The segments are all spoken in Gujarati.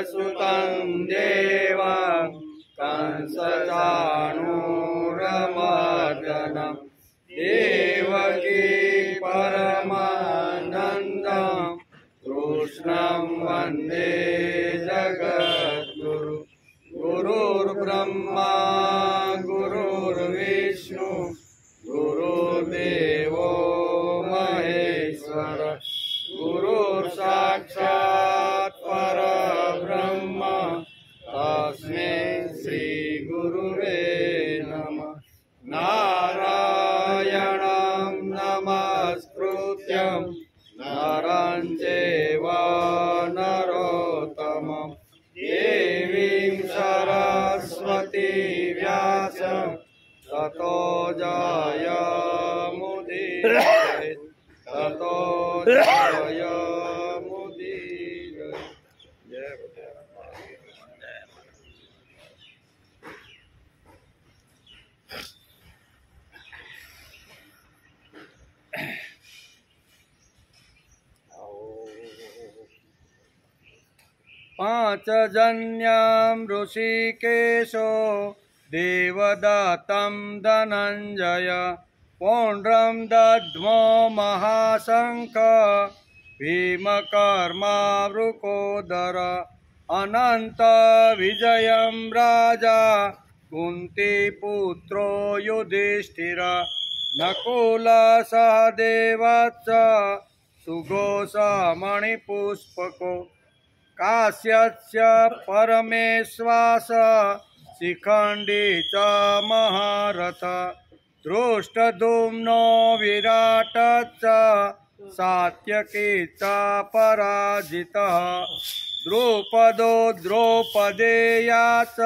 सुतं देवं कंसचाणूरमर्दनं देवकी परमानन्दं कृष्णं वन्दे जगद्गुरु। गुरुर्ब्रह्मा गुरुर्विष्णु गुरुर्देवो महेश्वर गुरुर्साक्षात् परब्रह्म तस्मै श्रीगुरुवे नमः। नारायणं नमस्कृत्यं नरं चैव नरोत्तमं देवीं सरस्वती व्यासं ततो जयमुदीरयेत् ततो जयमुदीरयेत्। जय पांचजन्यं ऋषिकेशो देवदत्तं धनञ्जय पौण्ड्रं दद्मो महाशङ्ख भीमकर्मावृकोदर अनंत विजयं राजा कुन्तीपुत्रो युधिष्ठिर नकुल सहदेवश्च सुघोषमणिपुष्पको काश्यस्य परमेश्वास शिखण्डी च महारथ दृष्टद्युम्नो विराट च सात्यकी च पराजितः द्रुपदो द्रौपदेया च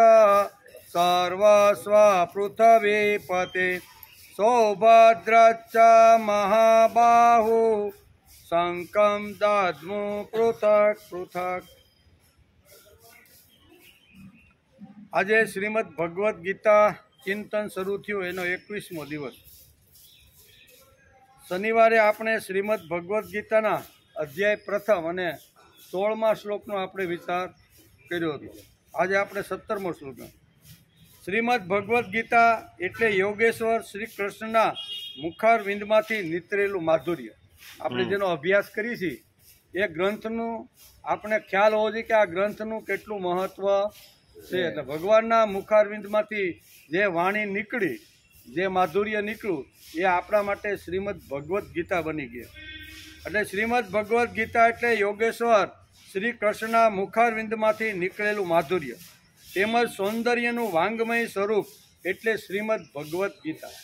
सर्वस्वपृथिवीपते सौभद्रश्च महाबाहु शंखं दद्मु पृथक पृथक। आज श्रीमद भगवत गीता चिंतन शुरू थयो एनो 21मो दिवस। शनिवारे आपणे श्रीमद भगवत गीताना अध्याय प्रथम अने 16मा श्लोकनो आपणे विचार कर्यो हतो। आज आपणे 17मो श्लोक। श्रीमद भगवत गीता एटले योगेश्वर श्री कृष्णना मुखारविंदमांथी नितरेલું माधुर्य। આપણે જેનો અભ્યાસ કરી છે એ ગ્રંથનું આપણે ખ્યાલ હોવો જોઈએ કે આ ગ્રંથનું કેટલું મહત્વ છે। એટલે ભગવાનના મુખારવિંદમાંથી જે વાણી નીકળી, જે માધુર્ય નીકળ્યું એ આપણા માટે શ્રીમદ ભગવદ્ ગીતા બની ગઈ। એટલે શ્રીમદ ભગવદ્ ગીતા એટલે યોગેશ્વર શ્રી કૃષ્ણના મુખારવિંદમાંથી નીકળેલું માધુર્ય તેમજ સૌંદર્યનું વાંગમય સ્વરૂપ એટલે શ્રીમદ ભગવદ્ ગીતા।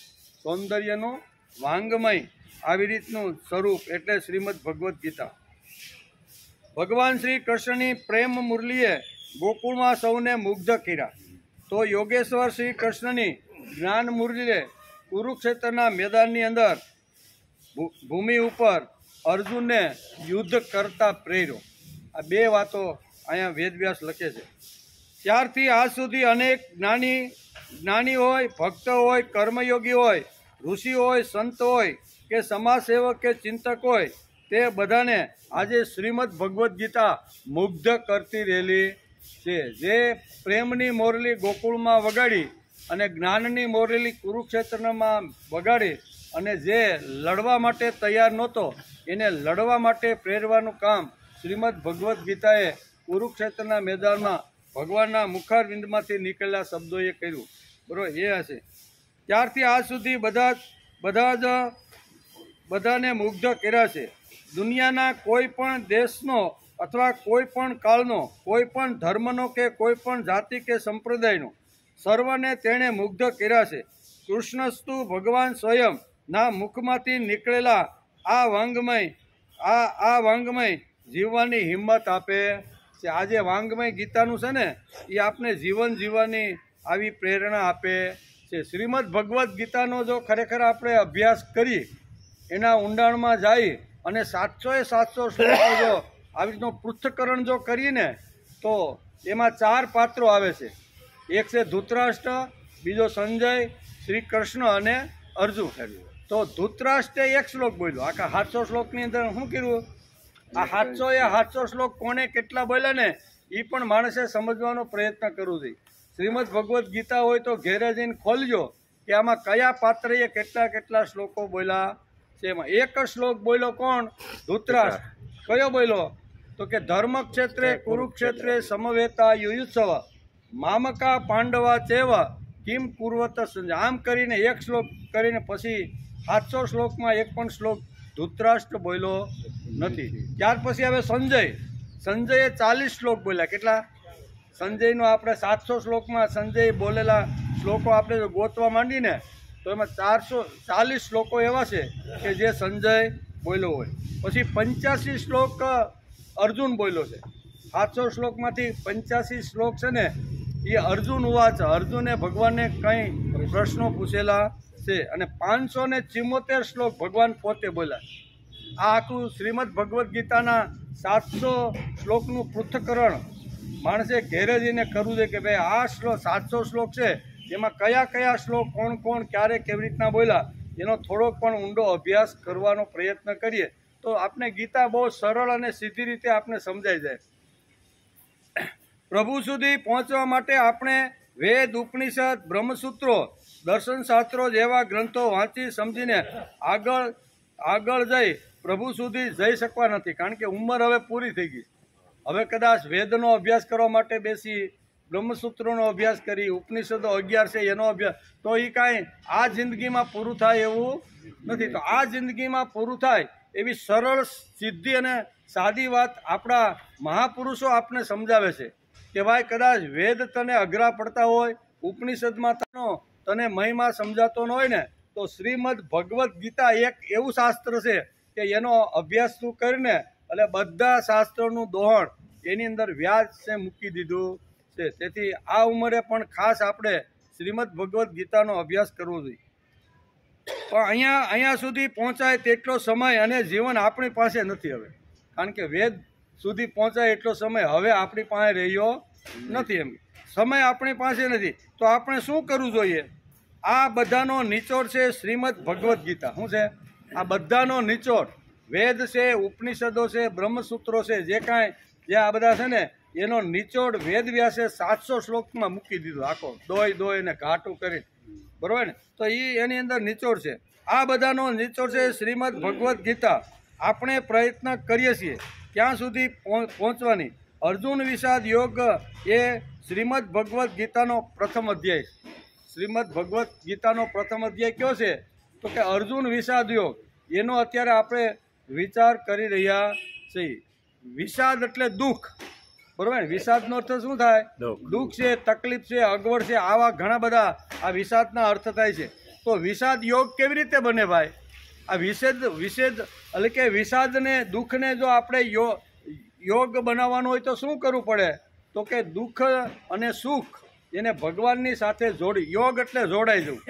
સૌંદર્યનું વાંગમય આવી રીતનું સ્વરૂપ એટલે શ્રીમદ ભગવદ્ ગીતા। ભગવાન શ્રી કૃષ્ણની પ્રેમ મુરલીએ ગોકુળમાં સૌને મુગ્ધ કર્યા તો યોગેશ્વર શ્રી કૃષ્ણની જ્ઞાન મુરલીએ કુરુક્ષેત્રના મેદાનની અંદર ભૂમિ ઉપર અર્જુનને યુદ્ધ કરતા પ્રેર્યો। આ બે વાતો અહીંયા વેદવ્યાસ લખે છે। ત્યારથી આજ સુધી અનેક જ્ઞાની હોય, ભક્ત હોય, કર્મયોગી હોય, ઋષિ હોય, સંત હોય કે સમાજસેવક કે ચિંતક હોય તે બધાને આજે શ્રીમદ ભગવદ્ ગીતા મુગ્ધ કરતી રહેલી છે। જે પ્રેમની મોરલી ગોકુળમાં વગાડી અને જ્ઞાનની મોરલી કુરુક્ષેત્રમાં વગાડી અને જે લડવા માટે તૈયાર નહોતો એને લડવા માટે પ્રેરવાનું કામ શ્રીમદ ભગવદ્ ગીતાએ કુરુક્ષેત્રના મેદાનમાં ભગવાનના મુખારવિંદમાંથી નીકળેલા શબ્દોએ કર્યું। બરાબર, એ હશે। ત્યારથી આજ સુધી બધાને મુગ્ધ કર્યા છે। દુનિયાના કોઈ પણ દેશનો અથવા કોઈ પણ કાળનો, કોઈ પણ ધર્મનો કે કોઈ પણ જાતિ કે સંપ્રદાયનો સર્વને તેણે મુગ્ધ કર્યા છે। કૃષ્ણસ્તુ ભગવાન સ્વયં ના મુખમાંથી નીકળેલા આ વાંગમય જીવવાની હિંમત આપે છે। આ જે વાંગમય ગીતાનું છે ને એ આપને જીવન જીવવાની આવી પ્રેરણા આપે છે। શ્રીમદ ભગવદ્ ગીતાનો જો ખરેખર આપણે અભ્યાસ કરી એના ઊંડાણમાં જઈ અને 700 શ્લોકો જો આવી રીતનું પૃથ્થકરણ જો કરીને તો એમાં 4 પાત્રો આવે છે। એક છે ધૃતરાષ્ટ્ર, બીજો સંજય, શ્રી કૃષ્ણ અને અર્જુન। તો ધૃતરાષ્ટ્રે 1 શ્લોક બોલ્યો। આખા 700 શ્લોકની અંદર શું કર્યું? આ 700 શ્લોક કોને કેટલા બોલ્યા ને એ પણ માણસે સમજવાનો પ્રયત્ન કરવો જોઈએ. શ્રીમદ ભગવદ્ ગીતા હોય તો ઘેરે જઈને ખોલજો કે આમાં કયા પાત્રએ કેટલા કેટલા શ્લોકો બોલ્યા છે. એમાં એક શ્લોક બોલ્યો કોણ? ધૃતરાષ્ટ્ર. કયો બોલ્યો? તો કે ધર્મક્ષેત્રે કુરુક્ષેત્રે સમવેતા યુયુત્સવ મામકા પાંડવા ચેવ કિમ કુર્વત સંજય. આમ કરીને એક શ્લોક કરીને પછી 700 શ્લોકમાં એક પણ શ્લોક ધૃતરાષ્ટ્ર બોલ્યો નથી. ત્યાર પછી હવે સંજયે 40 શ્લોક બોલ્યા. કેટલા? સંજયનો આપણે 700 શ્લોકમાં સંજય બોલેલા શ્લોકો આપણે જો ગોતવા માંડીને તો એમાં 440 શ્લોકો એવા છે કે જે સંજય બોલ્યો હોય. પછી 85 શ્લોક અર્જુન બોલ્યો છે. 700 શ્લોકમાંથી 85 શ્લોક છે ને એ અર્જુન ઉવાચ, અર્જુને ભગવાનને કંઈ પ્રશ્નો પૂછેલા છે. અને 574 શ્લોક ભગવાન પોતે બોલ્યા. આ આખું શ્રીમદ ભગવદ્ ગીતાના 700 શ્લોકનું પૃથ્થકરણ માણસે ઘેરે જઈને કરવું છે કે ભાઈ આ શ્લોક 700 શ્લોક છે એમાં કયા કયા શ્લોક કોણ કોણ ક્યારે કેવી રીતના બોલ્યા એનો થોડોક પણ ઊંડો અભ્યાસ કરવાનો પ્રયત્ન કરીએ તો આપણે ગીતા બહુ સરળ અને સીધી રીતે આપણે સમજાઈ જાય. પ્રભુ સુધી પહોંચવા માટે આપણે વેદ, ઉપનિષદ, બ્રહ્મસૂત્રો, દર્શનશાસ્ત્રો જેવા ગ્રંથો વાંચી સમજીને આગળ જઈ પ્રભુ સુધી જઈ શકવા નથી. કારણ કે ઉંમર હવે પૂરી થઈ ગઈ. હવે કદાચ વેદનો અભ્યાસ કરવા માટે બેસી, બ્રહ્મસૂત્રોનો અભ્યાસ કરી, ઉપનિષદો 11 છે એનો અભ્યાસ, તો એ કાંઈ આ જિંદગીમાં પૂરું થાય એવું નથી. તો આ જિંદગીમાં પૂરું થાય એવી સરળ, સીધી અને સાદી વાત આપણા મહાપુરુષો આપને સમજાવે છે કે ભાઈ કદાચ વેદ તને અઘરા પડતા હોય, ઉપનિષદમાં તને મહિમા સમજાતો ન હોય ને તો શ્રીમદ ભગવદ્ ગીતા એક એવું શાસ્ત્ર છે કે એનો અભ્યાસ તું કરીને એટલે બધા શાસ્ત્રોનું દોહણ એની અંદર વ્યાજ છે મૂકી દીધું છે. તેથી આ ઉંમરે પણ ખાસ આપણે શ્રીમદ ભગવદ્ ગીતાનો અભ્યાસ કરવો જોઈએ. પણ અહીંયા સુધી પહોંચાય તેટલો સમય અને જીવન આપણી પાસે નથી હવે. કારણ કે વેદ સુધી પહોંચાય એટલો સમય હવે આપણી પાસે રહ્યો નથી. એમ સમય આપણી પાસે નથી તો આપણે શું કરવું જોઈએ? આ બધાનો નિચોડ છે શ્રીમદ ભગવદ્ ગીતા. શું છે આ બધાનો નિચોડ? વેદ છે, ઉપનિષદો છે, બ્રહ્મસૂત્રો છે, જે કાંઈ જે આ બધા છે ને એનો નિચોડ વેદ વ્યાસે 700 શ્લોકમાં મૂકી દીધો. આખો દોય ને ઘાટું કરી, બરાબર ને? તો એની અંદર નિચોડ છે. આ બધાનો નિચોડ છે શ્રીમદ ભગવદ્ ગીતા. આપણે પ્રયત્ન કરીએ છીએ ક્યાં સુધી પહોંચવાની. અર્જુન વિષાદ યોગ એ શ્રીમદ ભગવદ્ ગીતાનો પ્રથમ અધ્યાય. શ્રીમદ ભગવદ્ ગીતાનો પ્રથમ અધ્યાય કયો છે? તો કે અર્જુન વિષાદ યોગ. એનો અત્યારે આપણે વિચાર કરી રહ્યા છીએ. વિષાદ એટલે દુઃખ, બરાબર ને? વિષાદનો અર્થ શું થાય? દુઃખ છે, તકલીફ છે, અગવડ છે, આવા ઘણા બધા આ વિષાદના અર્થ થાય છે. તો વિષાદ યોગ કેવી રીતે બને ભાઈ? આ વિષેદ એટલે કે વિષાદને, દુઃખને જો આપણે યોગ બનાવવાનો હોય તો શું કરવું પડે? તો કે દુઃખ અને સુખ એને ભગવાનની સાથે જોડી. યોગ એટલે જોડાઈ જવું.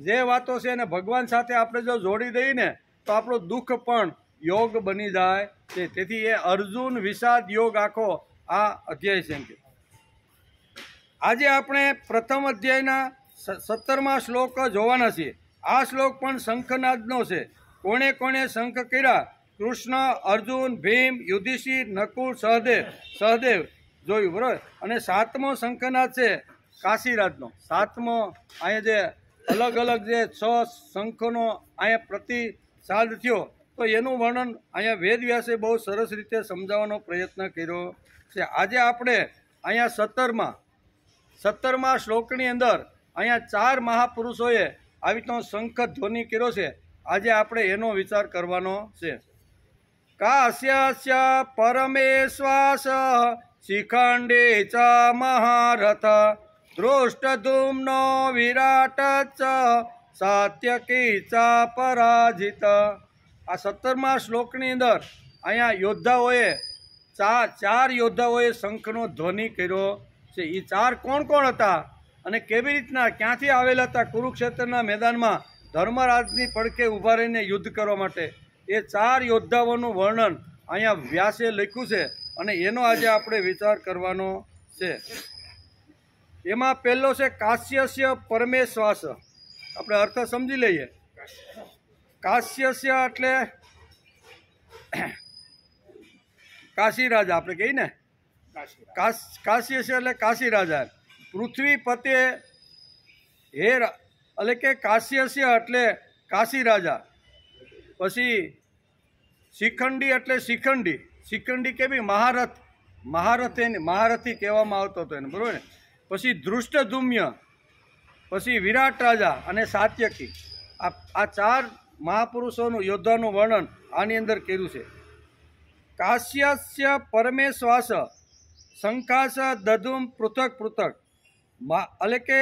જે વાતો છે એને ભગવાન સાથે આપણે જો જોડી દઈએ ને તો આપણું દુઃખ પણ યોગ બની જાય છે. તેથી એ અર્જુન વિષાદ યોગ આખો આ અધ્યાય છે. આજે આપણે પ્રથમ અધ્યાયના 17મા શ્લોક જોવાના છીએ. આ શ્લોક પણ શંખનાદનો છે. કોણે કોણે શંખ કર્યા? કૃષ્ણ, અર્જુન, ભીમ, યુધિષ્ઠિર, નકુલ, સહદેવ જોયું, બરાબર? અને 7મો શંખનાદ છે કાશીરાજનો. 7મો અહીંયા જે અલગ જે 6 શંખનો અહીંયા પ્રતિસાદ થયો તો એનું વર્ણન અહીંયા વેદવ્યાસે બહુ સરસ રીતે સમજાવવાનો પ્રયત્ન કર્યો છે. આજે આપણે અહીંયા 17મા શ્લોકની અંદર અહીંયા 4 મહાપુરુષોએ આવી રીતનો શંખ ધ્વનિ કર્યો છે. આજે આપણે એનો વિચાર કરવાનો છે. કાશ્યસ્ય પરમેશ્વાસ શિખંડે ચ મહારથ દૃષ્ટધુમ્નો વિરાટ ચ સાત્યકી ચ પરાજિત. આ 17મા શ્લોકની અંદર અહીંયા યોદ્ધાઓએ 4 યોદ્ધાઓએ શંખનો ધ્વનિ કર્યો છે. એ 4 કોણ કોણ હતા અને કેવી રીતના ક્યાંથી આવેલા હતા? કુરુક્ષેત્રના મેદાનમાં ધર્મરાજની પડખે ઊભા રહીને યુદ્ધ કરવા માટે એ 4 યોદ્ધાઓનું વર્ણન અહીંયા વ્યાસે લખ્યું છે અને એનો આજે આપણે વિચાર કરવાનો છે. એમાં પહેલો છે કાશ્યસ્ય પરમેશ્વાસ. આપણે અર્થ સમજી લઈએ. કાશ્યસ્ય એટલે કાશી રાજા આપણે કહીએ ને, કાશ્યસ્ય એટલે કાશી રાજા. પૃથ્વી પતે હે એટલે કે કાશ્યસ્ય એટલે કાશી રાજા. પછી શિખંડી એટલે શિખંડી. શિખંડી કેવી મહારથ, મહારથી કહેવામાં આવતો હતો એને, બરોબર ને. પછી ધૃષ્ટધુમ્ય, પછી વિરાટ રાજા અને સાત્યકી. આ 4 મહાપુરુષોનું યોદ્ધાનું વર્ણન આની અંદર કર્યું છે. કાશ્યસ્ય પરમેશ્વાસ શંકાશ દધુમ પૃથક પૃથક. એટલે કે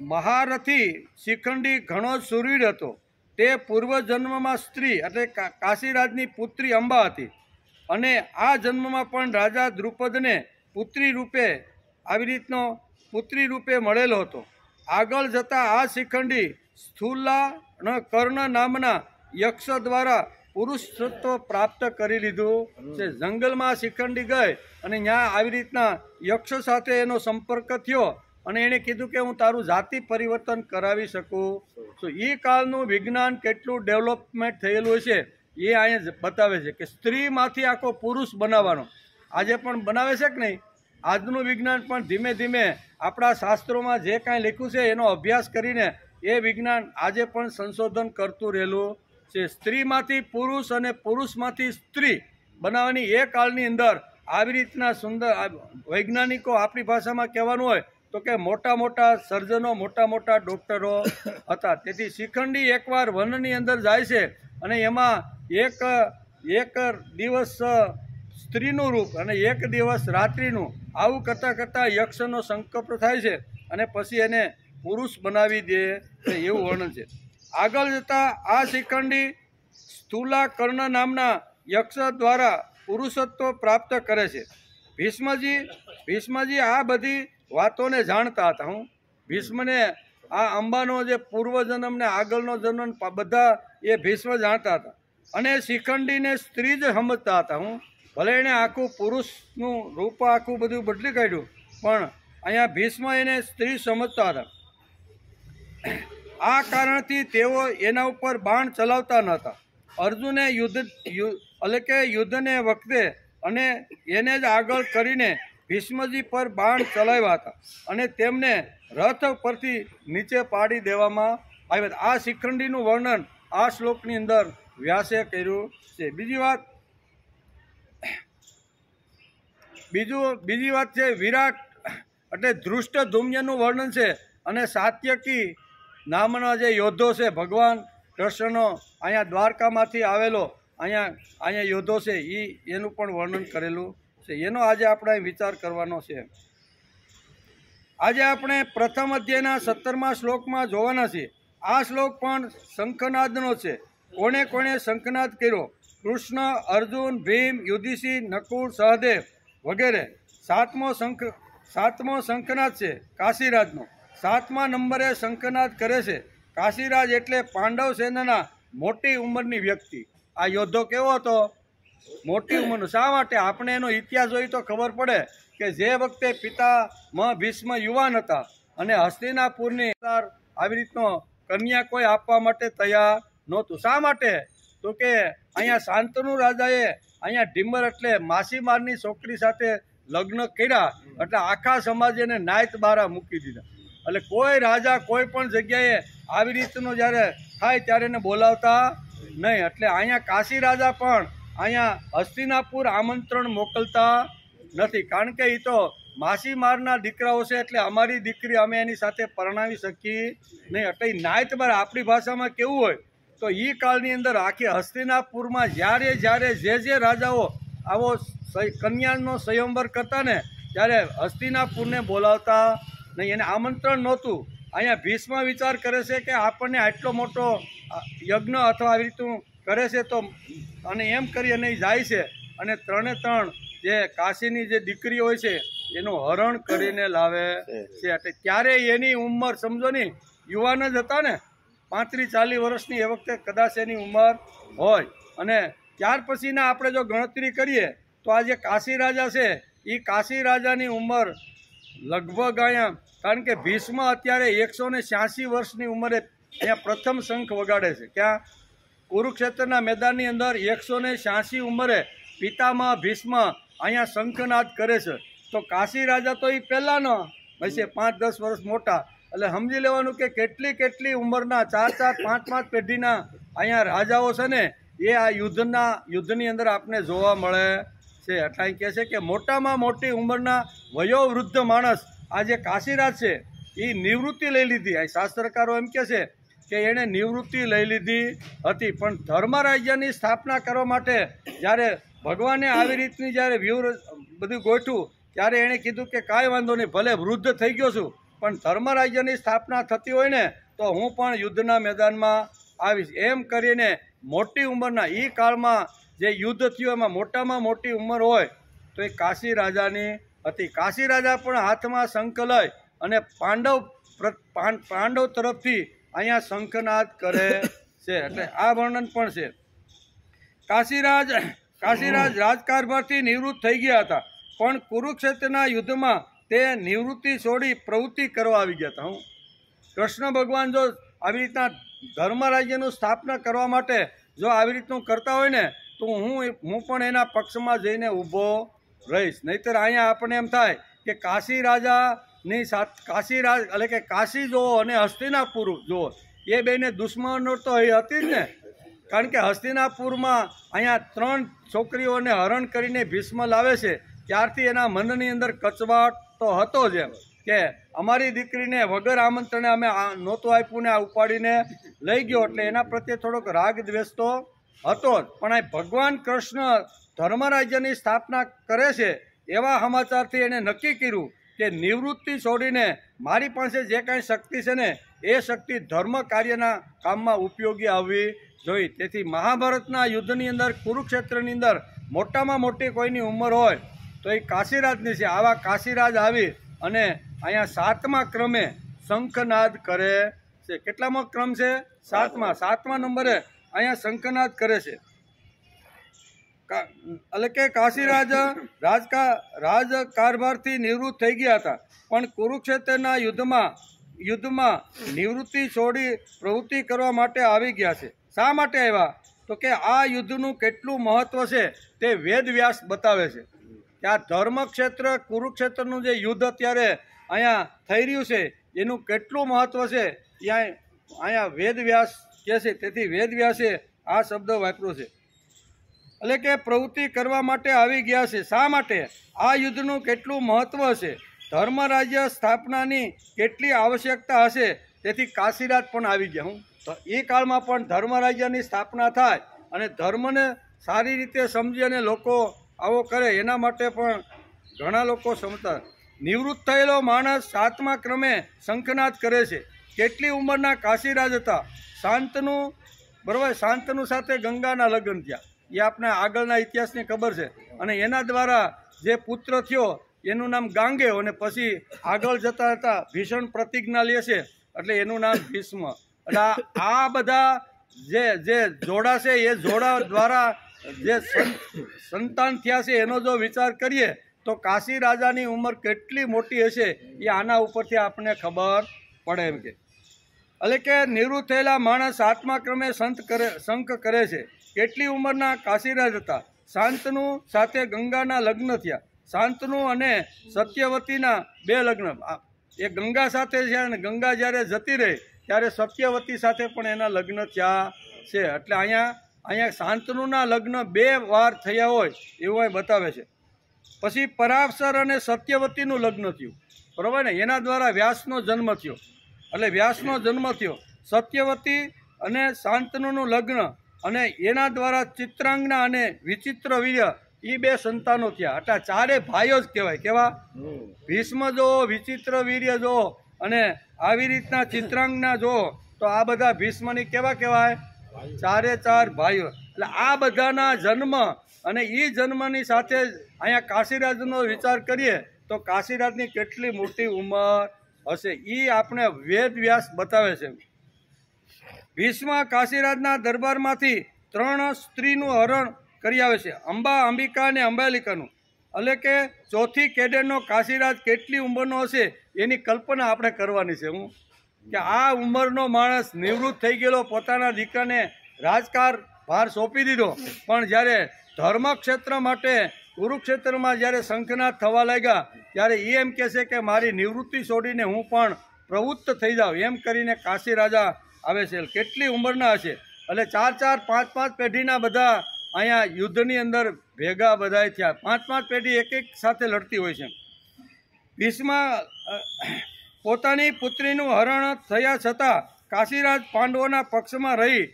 મહારથી શિખંડી ઘણો શૂરવીર હતો. તે પૂર્વજન્મમાં સ્ત્રી એટલે કાશીરાજની પુત્રી અંબા હતી અને આ જન્મમાં પણ રાજા દ્રુપદને પુત્રી રૂપે આવી રીતનો પુત્રી રૂપે મળેલો હતો. આગળ જતાં આ શિખંડી સ્થૂલા કર્ણ નામના યક્ષ દ્વારા પુરુષત્વ પ્રાપ્ત કરી લીધું છે. જંગલમાં શિખંડી ગઈ અને ત્યાં આવી રીતના યક્ષ સાથે એનો સંપર્ક થયો અને એણે કીધું કે હું તારું જાતિ પરિવર્તન કરાવી શકું. તો એ કાળનું વિજ્ઞાન કેટલું ડેવલપમેન્ટ થયેલું છે એ અહીંયા બતાવે છે કે સ્ત્રીમાંથી આખો પુરુષ બનાવવાનો આજે પણ બનાવે છે કે નહીં. આજનું વિજ્ઞાન પણ ધીમે ધીમે આપણા શાસ્ત્રોમાં જે કાંઈ લખ્યું છે એનો અભ્યાસ કરીને એ વિજ્ઞાન આજે પણ સંશોધન કરતું રહેલું છે. સ્ત્રીમાંથી પુરુષ અને પુરુષમાંથી સ્ત્રી બનાવવાની એ કાળની અંદર આવી રીતના સુંદર વૈજ્ઞાનિકો, આપણી ભાષામાં કહેવાનું હોય તો કે મોટા મોટા સર્જનો, મોટા મોટા ડૉક્ટરો હતા. તેથી શિખંડી એકવાર વનની અંદર જાય છે અને એમાં એક દિવસ સ્ત્રીનું રૂપ અને એક દિવસ રાત્રિનું આવું કરતાં કરતાં યક્ષનો સંકલ્પ થાય છે અને પછી એને પુરુષ બનાવી દે એવું વર્ણન છે. આગળ જતાં આ શિખંડી સ્થૂલા કર્ણ નામના યક્ષ દ્વારા પુરુષત્વ પ્રાપ્ત કરે છે. ભીષ્મજી આ બધી વાતોને જાણતા હતા. ભીષ્મને આ અંબાનો જે પૂર્વજન્મ ને આગળનો જન્મ બધા એ ભીષ્મ જાણતા હતા અને શિખંડીને સ્ત્રી જ સમજતા હતા. ભલે એણે આખું પુરુષનું રૂપ આખું બધું બદલી કાઢ્યું પણ અહીંયા ભીષ્મ એને સ્ત્રી સમજતા હતા. આ કારણથી તેઓ એના ઉપર બાણ ચલાવતા ન હતા. અર્જુને યુદ્ધને વખતે અને એને જ આગળ કરીને ભીષ્મજી પર બાણ ચલાવ્યા હતા અને તેમને રથ પરથી નીચે પાડી દેવામાં આવ્યા હતા. આ શિખંડીનું વર્ણન આ શ્લોકની અંદર વ્યાસે કર્યું છે. બીજી વાત છે વિરાટ એટલે ધૃષ્ટધુમ્યનું વર્ણન છે અને સાત્યકી નામનો જે યોદ્ધો છે ભગવાન કૃષ્ણનો અહીંયા દ્વારકામાંથી આવેલો અહીંયા યોદ્ધો છે એનું પણ વર્ણન કરેલું છે. એનો આજે આપણે વિચાર કરવાનો છે. આજે આપણે પ્રથમ અધ્યાયના 17મા શ્લોકમાં જોવાના છીએ. આ શ્લોક પણ શંખનાદનો છે. કોણે કોણે શંખનાદ કર્યો? કૃષ્ણ, અર્જુન, ભીમ, યુધિષ્ઠિર, નકુલ, સહદેવ વગેરે. સાતમો શંખનાદ છે કાશીરાજનો. 7મા નંબરે શંખનાદ કરે છે કાશીરાજ એટલે પાંડવ સેનાના મોટી ઉંમરની વ્યક્તિ. આ યોદ્ધો કેવો હતો? મોટી ઉંમરનો. શા માટે? આપણે એનો ઇતિહાસ જોઈ તો ખબર પડે કે જે વખતે પિતામહ ભીષ્મ યુવાન હતા અને હસ્તિનાપુરની આવી રીતનો કન્યા કોઈ આપવા માટે તૈયાર નહોતું. શા માટે? તો કે અહીંયા શાંતનુ રાજાએ અહીંયા ઢીમર એટલે માસીમારની છોકરી સાથે લગ્ન કર્યા એટલે આખા સમાજે એને નાયત બારા મૂકી દીધા. એટલે કોઈ રાજા કોઈ પણ જગ્યાએ આવી રીતનું જ્યારે થાય ત્યારે એને બોલાવતા નહીં. એટલે અહીંયા કાશી રાજા પણ અહીંયા હસ્તિનાપુર આમંત્રણ મોકલતા નથી કારણ કે એ તો માસીમારના દીકરાઓ છે એટલે અમારી દીકરી અમે એની સાથે પરણાવી શકીએ નહીં. એટલે નાયત બાર આપણી ભાષામાં કેવું હોય તો એ કાળની અંદર આખી હસ્તિનાપુરમાં જ્યારે જે રાજાઓ આવો કન્યાનો સ્વયંવર કરતા ને ત્યારે હસ્તિનાપુરને બોલાવતા નહીં, એને આમંત્રણ નહોતું. અહીંયા ભીષ્મ વિચાર કરે છે કે આપણને આટલો મોટો યજ્ઞ અથવા આવી રીતનું કરે છે તો અને એમ કરી અને જાય છે અને 3 જે કાશીની જે દીકરી હોય છે એનું હરણ કરીને લાવે છે. એટલે ત્યારે એની ઉંમર સમજો ને યુવાન જ હતા ને, 35-40 વર્ષની એ વખતે કદાચ એની ઉંમર હોય. અને ત્યાર પછીના આપણે જો ગણતરી કરીએ તો આ જે કાશી રાજા છે એ કાશી રાજાની ઉંમર લગભગ અહીંયા કારણ કે ભીષ્મ અત્યારે 186 વર્ષની ઉંમરે અહીંયા પ્રથમ શંખ વગાડે છે. ક્યાં? કુરુક્ષેત્રના મેદાનની અંદર 186 ઉંમરે પિતામહ ભીષ્મ અહીંયા શંખનાદ કરે છે. તો કાશી રાજા તો એ પહેલાંનો હશે, 5-10 વર્ષ મોટા, એટલે સમજી લેવાનું કે કેટલી ઉંમરના 4-5 પેઢીના અહીંયા રાજાઓ છે ને એ આ યુદ્ધની અંદર આપણે જોવા મળે છે. એટલે અહીં કહે છે કે મોટામાં મોટી ઉંમરના વયોવૃદ્ધ માણસ આ જે કાશીરાજ છે એ નિવૃત્તિ લઈ લીધી. અહીં શાસ્ત્રકારો એમ કહે છે કે એણે નિવૃત્તિ લઈ લીધી હતી, પણ ધર્મ રાજ્યની સ્થાપના કરવા માટે જ્યારે ભગવાને આવી રીતની જ્યારે બધું ગોઠવું ત્યારે એણે કીધું કે કાંઈ વાંધો નહીં, ભલે વૃદ્ધ થઈ ગયો છું પણ ધર્મ રાજ્યની સ્થાપના થતી હોય ને તો હું પણ યુદ્ધના મેદાનમાં આવીશ. એમ કરીને મોટી ઉંમરના એ કાળમાં જે યુદ્ધ થયું એમાં મોટામાં મોટી ઉંમર હોય તો એ કાશી રાજાની હતી. કાશી રાજા પણ હાથમાં શંખ લઈ અને પાંડવ તરફથી અહીંયા શંખનાદ કરે છે. એટલે આ વર્ણન પણ છે. કાશીરાજ રાજકારભારથી નિવૃત્ત થઈ ગયા હતા, પણ કુરુક્ષેત્રના યુદ્ધમાં તે નિવૃત્તિ છોડી પ્રવૃત્તિ કરવા આવી ગયા હતા. કૃષ્ણ ભગવાન જો આવી રીતના ધર્મ રાજ્યનું સ્થાપના કરવા માટે જો આવી રીતનું કરતા હોય ને તો હું પણ એના પક્ષમાં જઈને ઊભો રહીશ. નહીંતર અહીંયા આપણને એમ થાય કે કાશી રાજાની કાશીરાજ એટલે કે કાશી જુઓ અને હસ્તિનાપુર જુઓ, એ બેને દુશ્મનો તો એ હતી જ ને. કારણ કે હસ્તિનાપુરમાં અહીંયા 3 છોકરીઓને હરણ કરીને ભીષ્મ લાવે છે, ત્યારથી એના મનની અંદર કચવાટ તો હતો જ એમ કે અમારી દીકરીને વગર આમંત્રણે અમે નહોતું આપ્યું ને આ ઉપાડીને લઈ ગયો, એટલે એના પ્રત્યે થોડોક રાગ દ્વેષ તો હતો જ. પણ આ ભગવાન કૃષ્ણ ધર્મ રાજ્યની સ્થાપના કરે છે એવા સમાચારથી એણે નક્કી કર્યું કે નિવૃત્તિ છોડીને મારી પાસે જે કાંઈ શક્તિ છે ને એ શક્તિ ધર્મ કાર્યના કામમાં ઉપયોગી આવવી જોઈએ. તેથી મહાભારતના યુદ્ધની અંદર કુરુક્ષેત્રની અંદર મોટામાં મોટી કોઈની ઉંમર હોય તો એ કાશીરાજની છે. આવા કાશીરાજ આવી અને અહીંયા 7મા ક્રમે શંખનાદ કરે છે. કેટલામો ક્રમ છે? 7મા નંબરે અહીંયા શંખનાદ કરે છે. એટલે કે કાશીરાજ રાજકારભારથી નિવૃત્ત થઈ ગયા હતા, પણ કુરુક્ષેત્રના યુદ્ધમાં નિવૃત્તિ છોડી પ્રવૃત્તિ કરવા માટે આવી ગયા છે. શા માટે આવ્યા? તો કે આ યુદ્ધનું કેટલું મહત્વ છે તે વેદ વ્યાસ બતાવે છે કે આ ધર્મક્ષેત્ર કુરુક્ષેત્રનું જે યુદ્ધ અત્યારે અહીંયા થઈ રહ્યું છે એનું કેટલું મહત્વ છે અહીંયા વેદ વ્યાસ કહે છે. તેથી વેદ વ્યાસે આ શબ્દ વાપર્યો છે. એટલે કે પ્રવૃત્તિ કરવા માટે આવી ગયા છે. શા માટે? આ યુદ્ધનું કેટલું મહત્વ હશે, ધર્મ રાજ્ય સ્થાપનાની કેટલી આવશ્યકતા હશે, તેથી કાશીરાજ પણ આવી ગયા. તો એ કાળમાં પણ ધર્મ રાજ્યની સ્થાપના થાય અને ધર્મને સારી રીતે સમજી અને લોકો આવો કરે એના માટે પણ ઘણા લોકો સમજતા. નિવૃત્ત થયેલો માણસ 7મા ક્રમે શંખનાદ કરે છે. કેટલી ઉંમરના કાશીરાજ હતા? શાંતનુ સાથે ગંગાના લગ્ન થયા, એ આપણે આગળના ઇતિહાસની ખબર છે. અને એના દ્વારા જે પુત્ર થયો એનું નામ ગાંગેય, અને પછી આગળ જતા હતા ભીષણ પ્રતિજ્ઞા લે છે એટલે એનું નામ ભીષ્મ. એટલે આ બધા જે જોડા છે એ જોડા દ્વારા જે સંતાન થયા છે એનો જો વિચાર કરીએ તો કાશી રાજાની ઉંમર કેટલી મોટી હશે એ આના ઉપરથી આપણને ખબર પડે એમ કે. એટલે કે નિવૃત્ત થયેલા માણસ 7મા ક્રમે શંખ કરે છે. કેટલી ઉંમરના કાશીરાજ હતા? શાંતનુ સાથે ગંગાના લગ્ન થયા. શાંતનુ અને સત્યવતીના 2 લગ્ન. એ ગંગા સાથે છે અને ગંગા જ્યારે જતી રહી ત્યારે સત્યવતી સાથે પણ એના લગ્ન થયા છે. એટલે અહીંયા શાંતનુના લગ્ન 2 વાર થયા હોય એવું અહીં બતાવે છે. પછી પરાશર અને સત્યવતીનું લગ્ન થયું, બરાબર ને? એના દ્વારા વ્યાસનો જન્મ થયો. એટલે વ્યાસનો જન્મ થયો. સત્યવતી અને શાંતનુનું લગ્ન અને એના દ્વારા ચિત્રાંગના અને વિચિત્ર વીર્ય એ 2 સંતાનો થયા. એટલે 4 ભાઈઓ જ કહેવાય. કેવા? ભીષ્મ જો, વિચિત્ર વીર્ય જો અને આવી રીતના ચિત્રાંગના જો, તો આ બધા ભીષ્મની કેવા કહેવાય? 4 ભાઈઓ. એટલે આ બધાના જન્મ અને એ જન્મની સાથે જ અહીંયા કાશીરાજનો વિચાર કરીએ તો કાશીરાજની કેટલી મોટી ઉંમર હશે એ આપણે વેદ વ્યાસ બતાવે છે. ભીષ્મ કાશીરાજના દરબારમાંથી 3 સ્ત્રીનું હરણ કરી આવે છે, અંબિકા અને અંબાલિકાનું. એટલે કે 4થી કેડરનો કાશીરાજ કેટલી ઉંમરનો હશે એની કલ્પના આપણે કરવાની છે. કે આ ઉંમરનો માણસ નિવૃત્ત થઈ ગયેલો, પોતાના દીકરાને રાજકાર ભાર સોંપી દીધો, પણ જ્યારે ધર્મક્ષેત્ર માટે કુરુક્ષેત્રમાં જ્યારે શંખનાદ થવા લાગ્યા ત્યારે એ એમ કહે છે કે મારી નિવૃત્તિ છોડીને હું પણ પ્રવૃત્ત થઈ જાઉં, એમ કરીને કાશી રાજા આવે છે. કેટલી ઉંમરના હશે, એટલે 4-4, 5-5 પેઢીના બધા અહીંયા યુદ્ધની અંદર ભેગા બધાય થયા. 5-5 પેઢી એક સાથે લડતી હોય છે. ભીષ્મ પોતાની પુત્રીનું હરણ થયા છતાં કાશીરાજ પાંડવોના પક્ષમાં રહી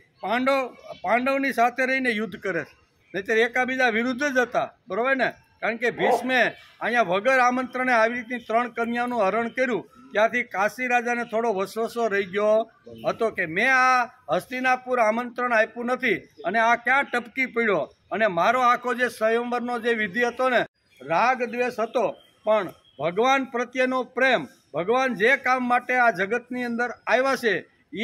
પાંડવની સાથે રહીને યુદ્ધ કરે છે. નહીંતર એકાબીજા વિરુદ્ધ જ હતા, બરોબર ને? કારણ કે ભીષ્મે અહીંયા વગર આમંત્રણે આવી રીતની 3 કન્યાનું હરણ કર્યું. ત્યાંથી કાશી રાજાને થોડો વસવસો રહી ગયો હતો કે મેં આ હસ્તિનાપુર આમંત્રણ આપ્યું નથી અને આ ક્યાં ટપકી પડ્યો, અને મારો આખો જે સ્વયંવરનો જે વિધિ હતો ને, રાગ દ્વેષ હતો, પણ ભગવાન પ્રત્યેનો પ્રેમ, ભગવાન જે કામ માટે આ જગતની અંદર આવ્યા છે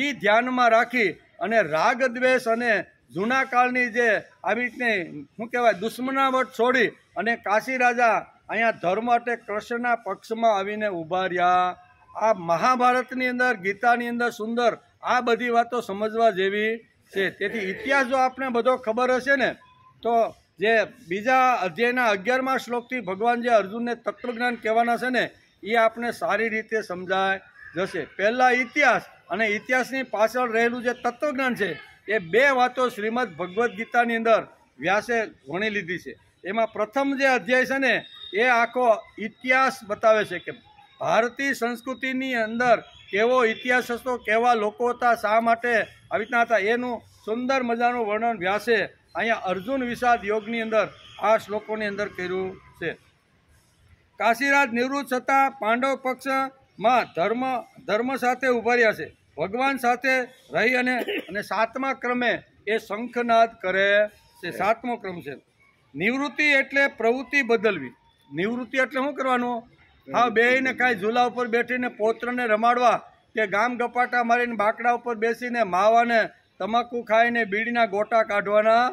એ ધ્યાનમાં રાખી અને રાગ દ્વેષ અને જૂના કાળની જે આવી રીતની શું કહેવાય દુશ્મનાવટ છોડી અને કાશી રાજા અહીંયા ધર્મ માટે કૃષ્ણના પક્ષમાં આવીને ઊભા રહ્યા. આ મહાભારતની અંદર, ગીતાની અંદર સુંદર આ બધી વાતો સમજવા જેવી છે. તેથી ઇતિહાસ જો આપણે બધો ખબર હશે ને, તો જે બીજા અધ્યાયના 11મા શ્લોકથી ભગવાન જે અર્જુનને તત્વજ્ઞાન કહેવાના છે ને, એ આપણે સારી રીતે સમજાય જશે. પહેલાં ઇતિહાસ અને ઇતિહાસની પાછળ રહેલું જે તત્વજ્ઞાન છે, એ 2 વાતો શ્રીમદ ભગવદ્ ગીતાની અંદર વ્યાસે વણી લીધી છે. એમાં પ્રથમ જે અધ્યાય છે ને, એ આખો ઇતિહાસ બતાવે છે કે ભારતીય સંસ્કૃતિની અંદર કેવો ઇતિહાસ હતો, કેવા લોકો હતા, શા માટે આવી રીતના હતા, એનું સુંદર મજાનું વર્ણન વ્યાસે અહીંયા અર્જુન વિષાદ યોગની અંદર આ શ્લોકોની અંદર કર્યું છે. કાશીરાજ નિવૃત્ત થતાં પાંડવ પક્ષમાં ધર્મ સાથે ઉભા રહ્યા છે. ભગવાન સાથે રહી અને 7મા ક્રમે એ શંખનાદ કરે છે. 7મો ક્રમ છે. નિવૃત્તિ એટલે પ્રવૃત્તિ બદલવી. નિવૃત્તિ એટલે શું કરવાનું? હા, બેહીને કાંઈ ઝૂલા ઉપર બેઠીને પોત્રને રમાડવા કે ગામ ગપાટા મારીને બાકડા ઉપર બેસીને માવાને તમાકુ ખાઈને બીડીના ગોટા કાઢવાના.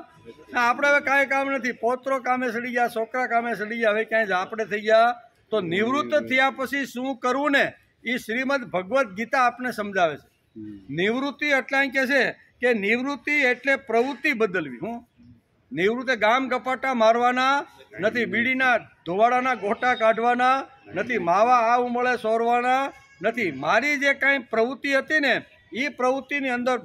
આપણે હવે કાંઈ કામ નથી. પોત્રો કામે સડી ગયા, છોકરા કામે સડી ગયા, હવે ક્યાંય આપણે થઈ ગયા. તો નિવૃત્ત થયા પછી શું કરવું ને, એ શ્રીમદ ભગવદ્ ગીતા આપણે સમજાવે છે. નિવૃત્તિ એટલે કહે છે કે નિવૃત્તિ એટલે પ્રવૃત્તિ બદલવી. હું નિવૃત્તિ ગામ ગપાટા મારવાના નથી, બીડીના ધોવાડાના ગોટા કાઢવાના નથી, માવા આ ઉમળે સોરવાના નથી. મારી જે કાંઈ પ્રવૃત્તિ હતી ને, એ પ્રવૃત્તિની અંદર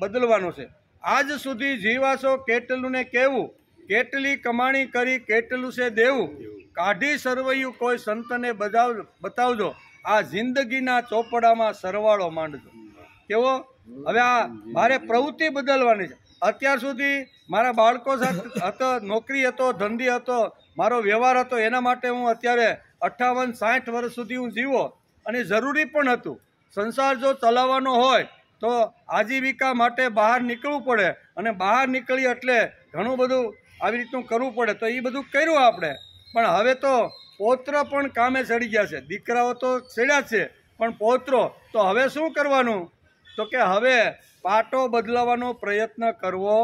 બદલવાનો છે. આજ સુધી જીવાશો કેટલું ને કેવું, કેટલી કમાણી કરી કેટલું છે દેવું, કાઢી સરવૈયું કોઈ સંતને બતાવજો, આ જિંદગીના ચોપડામાં સરવાળો માંડજો. કેવો? હવે આ મારે પ્રવૃત્તિ બદલવાની છે. અત્યાર સુધી મારા બાળકો સાથે હતો, નોકરી હતો, ધંધી હતો, મારો વ્યવહાર હતો, એના માટે હું અત્યારે 58-60 વર્ષ સુધી હું જીવો, અને જરૂરી પણ હતું. સંસાર જો ચલાવવાનો હોય તો આજીવિકા માટે બહાર નીકળવું પડે, અને બહાર નીકળી એટલે ઘણું બધું આવી રીતનું કરવું પડે. તો એ બધું કર્યું આપણે, પણ હવે તો પૌત્ર પણ કામે ચડી ગયા છે. દીકરાઓ તો ચડ્યા જ છે, પણ પૌત્રો તો હવે શું કરવાનું? તો કે હવે પાટો બદલાવાનો પ્રયત્ન કરવો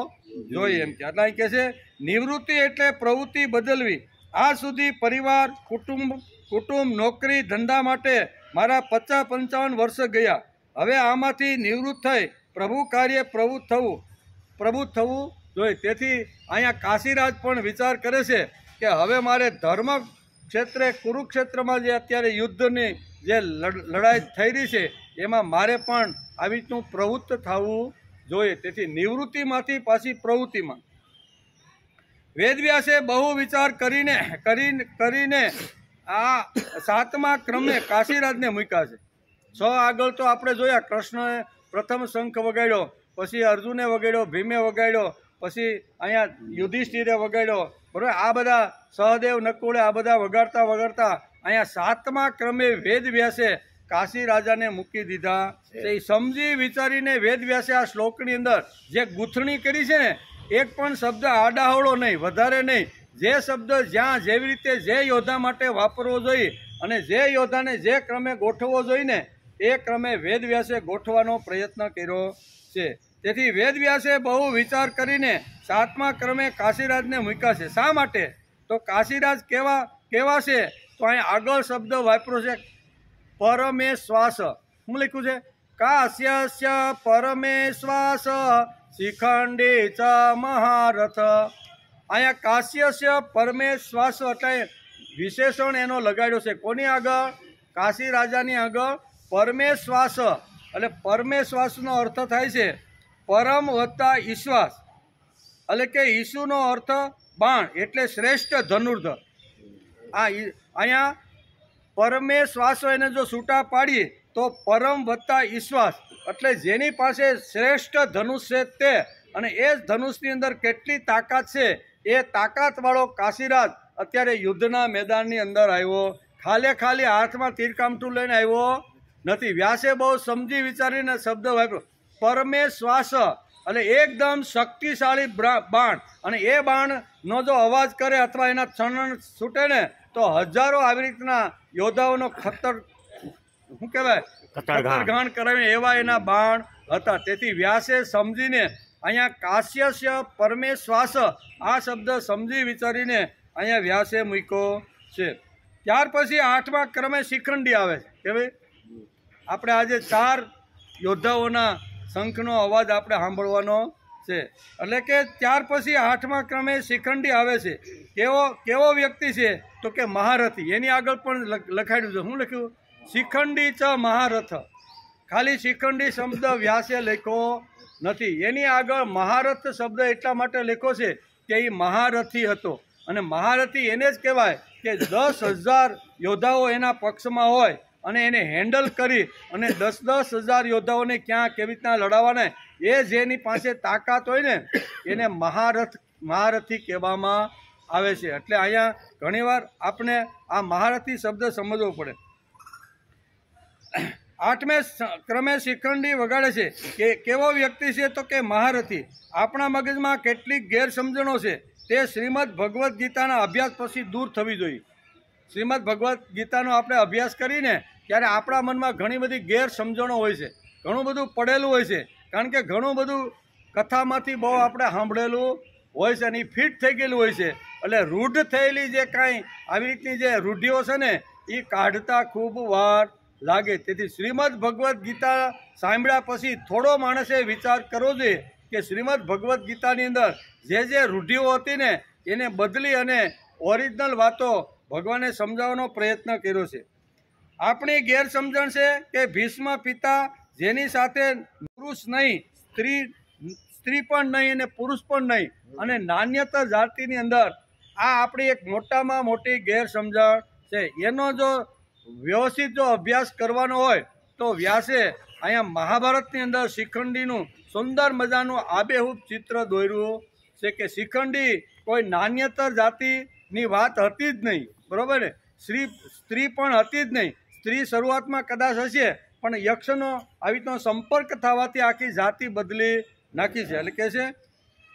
જોઈએ. એમ કે એટલે કહે છે નિવૃત્તિ એટલે પ્રવૃત્તિ બદલવી. આ સુધી પરિવાર, કુટુંબ, નોકરી, ધંધા માટે મારા 50-55 વર્ષ ગયા. હવે આમાંથી નિવૃત્ત થઈ પ્રભુ કાર્ય પ્રવૃત્ત થવું જોઈએ. તેથી અહીંયા કાશીરાજ પણ વિચાર કરે છે કે હવે મારે ધર્મ ક્ષેત્રે, કુરુક્ષેત્રમાં જે અત્યારે યુદ્ધની જે લડાઈ થઈ રહી છે, એમાં મારે પણ આવી રીતનું પ્રવૃત્ત થવું જોઈએ. તેથી નિવૃત્તિમાંથી પાછી પ્રવૃત્તિમાં. વેદવ્યાસે બહુ વિચાર કરીને આ 7મા ક્રમે કાશીરાજને મૂક્યા છે. 6 આગળ તો આપણે જોયા. કૃષ્ણએ પ્રથમ શંખ વગાડ્યો, પછી અર્જુને વગાડ્યો, ભીમે વગાડ્યો, પછી અહીંયા યુધિષ્ઠિરે વગાડ્યો, બરાબર? આ બધા સહદેવ, નકુળે આ બધા વગાડતા અહીંયા 7મા ક્રમે વેદવ્યાસે કાશી રાજાને મૂકી દીધા. એ સમજી વિચારીને વેદવ્યાસે આ શ્લોકની અંદર જે ગૂંથણી કરી છે ને, એક પણ શબ્દ આડાહવળો નહીં, વધારે નહીં. જે શબ્દ જ્યાં જેવી રીતે જે યોદ્ધા માટે વાપરવો જોઈએ અને જે યોદ્ધાને જે ક્રમે ગોઠવવો જોઈએ ને, એ ક્રમે વેદવ્યાસે ગોઠવાનો પ્રયત્ન કર્યો છે. તેથી વેદવ્યાસે બહુ વિચાર કરીને 7મા ક્રમે કાશીરાજને મૂક્યા છે. શા માટે? તો કાશીરાજ કેવા છે? તો અહીંયા આગળ શબ્દ વાપર્યો છે પરમેશ્વાસ. શું લખ્યું છે? કાશ્યસ્ય પરમેશ્વાસ શિખંડી ચ મહારથ. અહીંયા કાશ્યસ્ય પરમેશ્વાસ એટલે વિશેષણ એનો લગાડ્યો છે. કોની આગળ? કાશી રાજાની આગળ પરમેશ્વાસ. એટલે પરમેશ્વાસનો અર્થ થાય છે પરમ વત્તા ઈશ્વાસ, એટલે કે ઈશુનો અર્થ બાણ એટલે શ્રેષ્ઠ ધનુર્ધ. અહીંયા પરમેશ્વાસો એને જો છૂટા પાડીએ તો પરમ વત્તા ઈશ્વાસ એટલે જેની પાસે શ્રેષ્ઠ ધનુષ છે તે, અને એ ધનુષની અંદર કેટલી તાકાત છે એ તાકાતવાળો કાશીરાજ અત્યારે યુદ્ધના મેદાનની અંદર આવ્યો. ખાલી હાથમાં તીરકામઠું લઈને આવ્યો નથી. વ્યાસે બહુ સમજી વિચારીને શબ્દ વાપર્યો પરમેશ્વાસ, એટલે એકદમ શક્તિશાળી બાણ, અને એ બાણનો જો અવાજ કરે અથવા એના છણન છૂટે ને તો હજારો આવી રીતના યોદ્ધાઓનો શું કહેવાય કતરઘાણ કરાવીને એવા એના બાણ હતા. તેથી વ્યાસે સમજીને અહીંયા કાશ્યસ્ય પરમેશ્વાસ આ શબ્દ સમજી વિચારીને અહીંયા વ્યાસે મૂક્યો છે. ત્યાર પછી 8મા ક્રમે શિખંડી આવે છે. કે ભાઈ આપણે આજે 4 યોદ્ધાઓના શંખનો અવાજ આપણે સાંભળવાનો છે. એટલે કે ત્યાર પછી 8મા ક્રમે શિખંડી આવે છે. કેવો વ્યક્તિ છે તો કે મહારથી. એની આગળ પણ લખાડ્યું છે. શું લખ્યું? શિખંડી ચ મહારથ. ખાલી શિખંડી શબ્દ વ્યાસે લખ્યો નથી, એની આગળ મહારથ શબ્દ એટલા માટે લખ્યો છે કે એ મહારથી હતો. અને મહારથી એને જ કહેવાય કે 10,000 યોદ્ધાઓ એના પક્ષમાં હોય અને એને હેન્ડલ કરી અને 10,000 યોદ્ધાઓને ક્યાં કેવી રીતના લડાવવાના એ જેની પાસે તાકાત હોય ને એને મહારથી કહેવામાં આવે છે. એટલે અહીંયા ઘણીવાર આપણે આ મહારથી શબ્દ સમજવો પડે. 8મે ક્રમે શિખંડી વગાડે છે કે કેવો વ્યક્તિ છે તો કે મહારથી. આપણા મગજમાં કેટલીક ગેરસમજણો છે તે શ્રીમદ ભગવદ્ ગીતાના અભ્યાસ પછી દૂર થવી જોઈએ. શ્રીમદ ભગવદ્ ગીતાનો આપણે અભ્યાસ કરીને ત્યારે આપણા મનમાં ઘણી બધી ગેરસમજણો હોય છે, ઘણું બધું પડેલું હોય છે. કારણ કે ઘણું બધું કથામાંથી બહુ આપણે સાંભળેલું હોય છે અને એ ફિટ થઈ ગયેલું હોય છે. એટલે રૂઢ થયેલી જે કાંઈ આવી રીતની જે રૂઢિઓ છે ને એ કાઢતા ખૂબ વાર લાગે. તેથી શ્રીમદ ભગવદ્ ગીતા સાંભળ્યા પછી થોડો માણસે વિચાર કરવો જોઈએ કે શ્રીમદ ભગવદ્ ગીતાની અંદર જે રૂઢિઓ હતી ને એને બદલી અને ઓરિજિનલ વાતો ભગવાને સમજાવવાનો પ્રયત્ન કર્યો છે. આપણી ગેરસમજણ છે કે ભીષ્મ પિતા જેની સાથે પુરુષ નહીં, સ્ત્રી પણ નહીં અને પુરુષ પણ નહીં, અને નાન્યતર જાતિની અંદર આ આપણી એક મોટામાં મોટી ગેરસમજણ છે. એનો જો વ્યવસ્થિત જો અભ્યાસ કરવાનો હોય તો વ્યાસે અહીંયા મહાભારતની અંદર શિખંડીનું સુંદર મજાનું આબેહૂબ ચિત્ર દોર્યું છે કે શિખંડી કોઈ નાન્યતર જાતિની વાત હતી જ નહીં, બરાબર ને? સ્ત્રી પણ હતી જ નહીં. સ્ત્રી શરૂઆતમાં કદાચ હશે પણ યક્ષનો આવી રીતનો સંપર્ક થવાથી આખી જાતિ બદલી નાખી છે. એટલે કે છે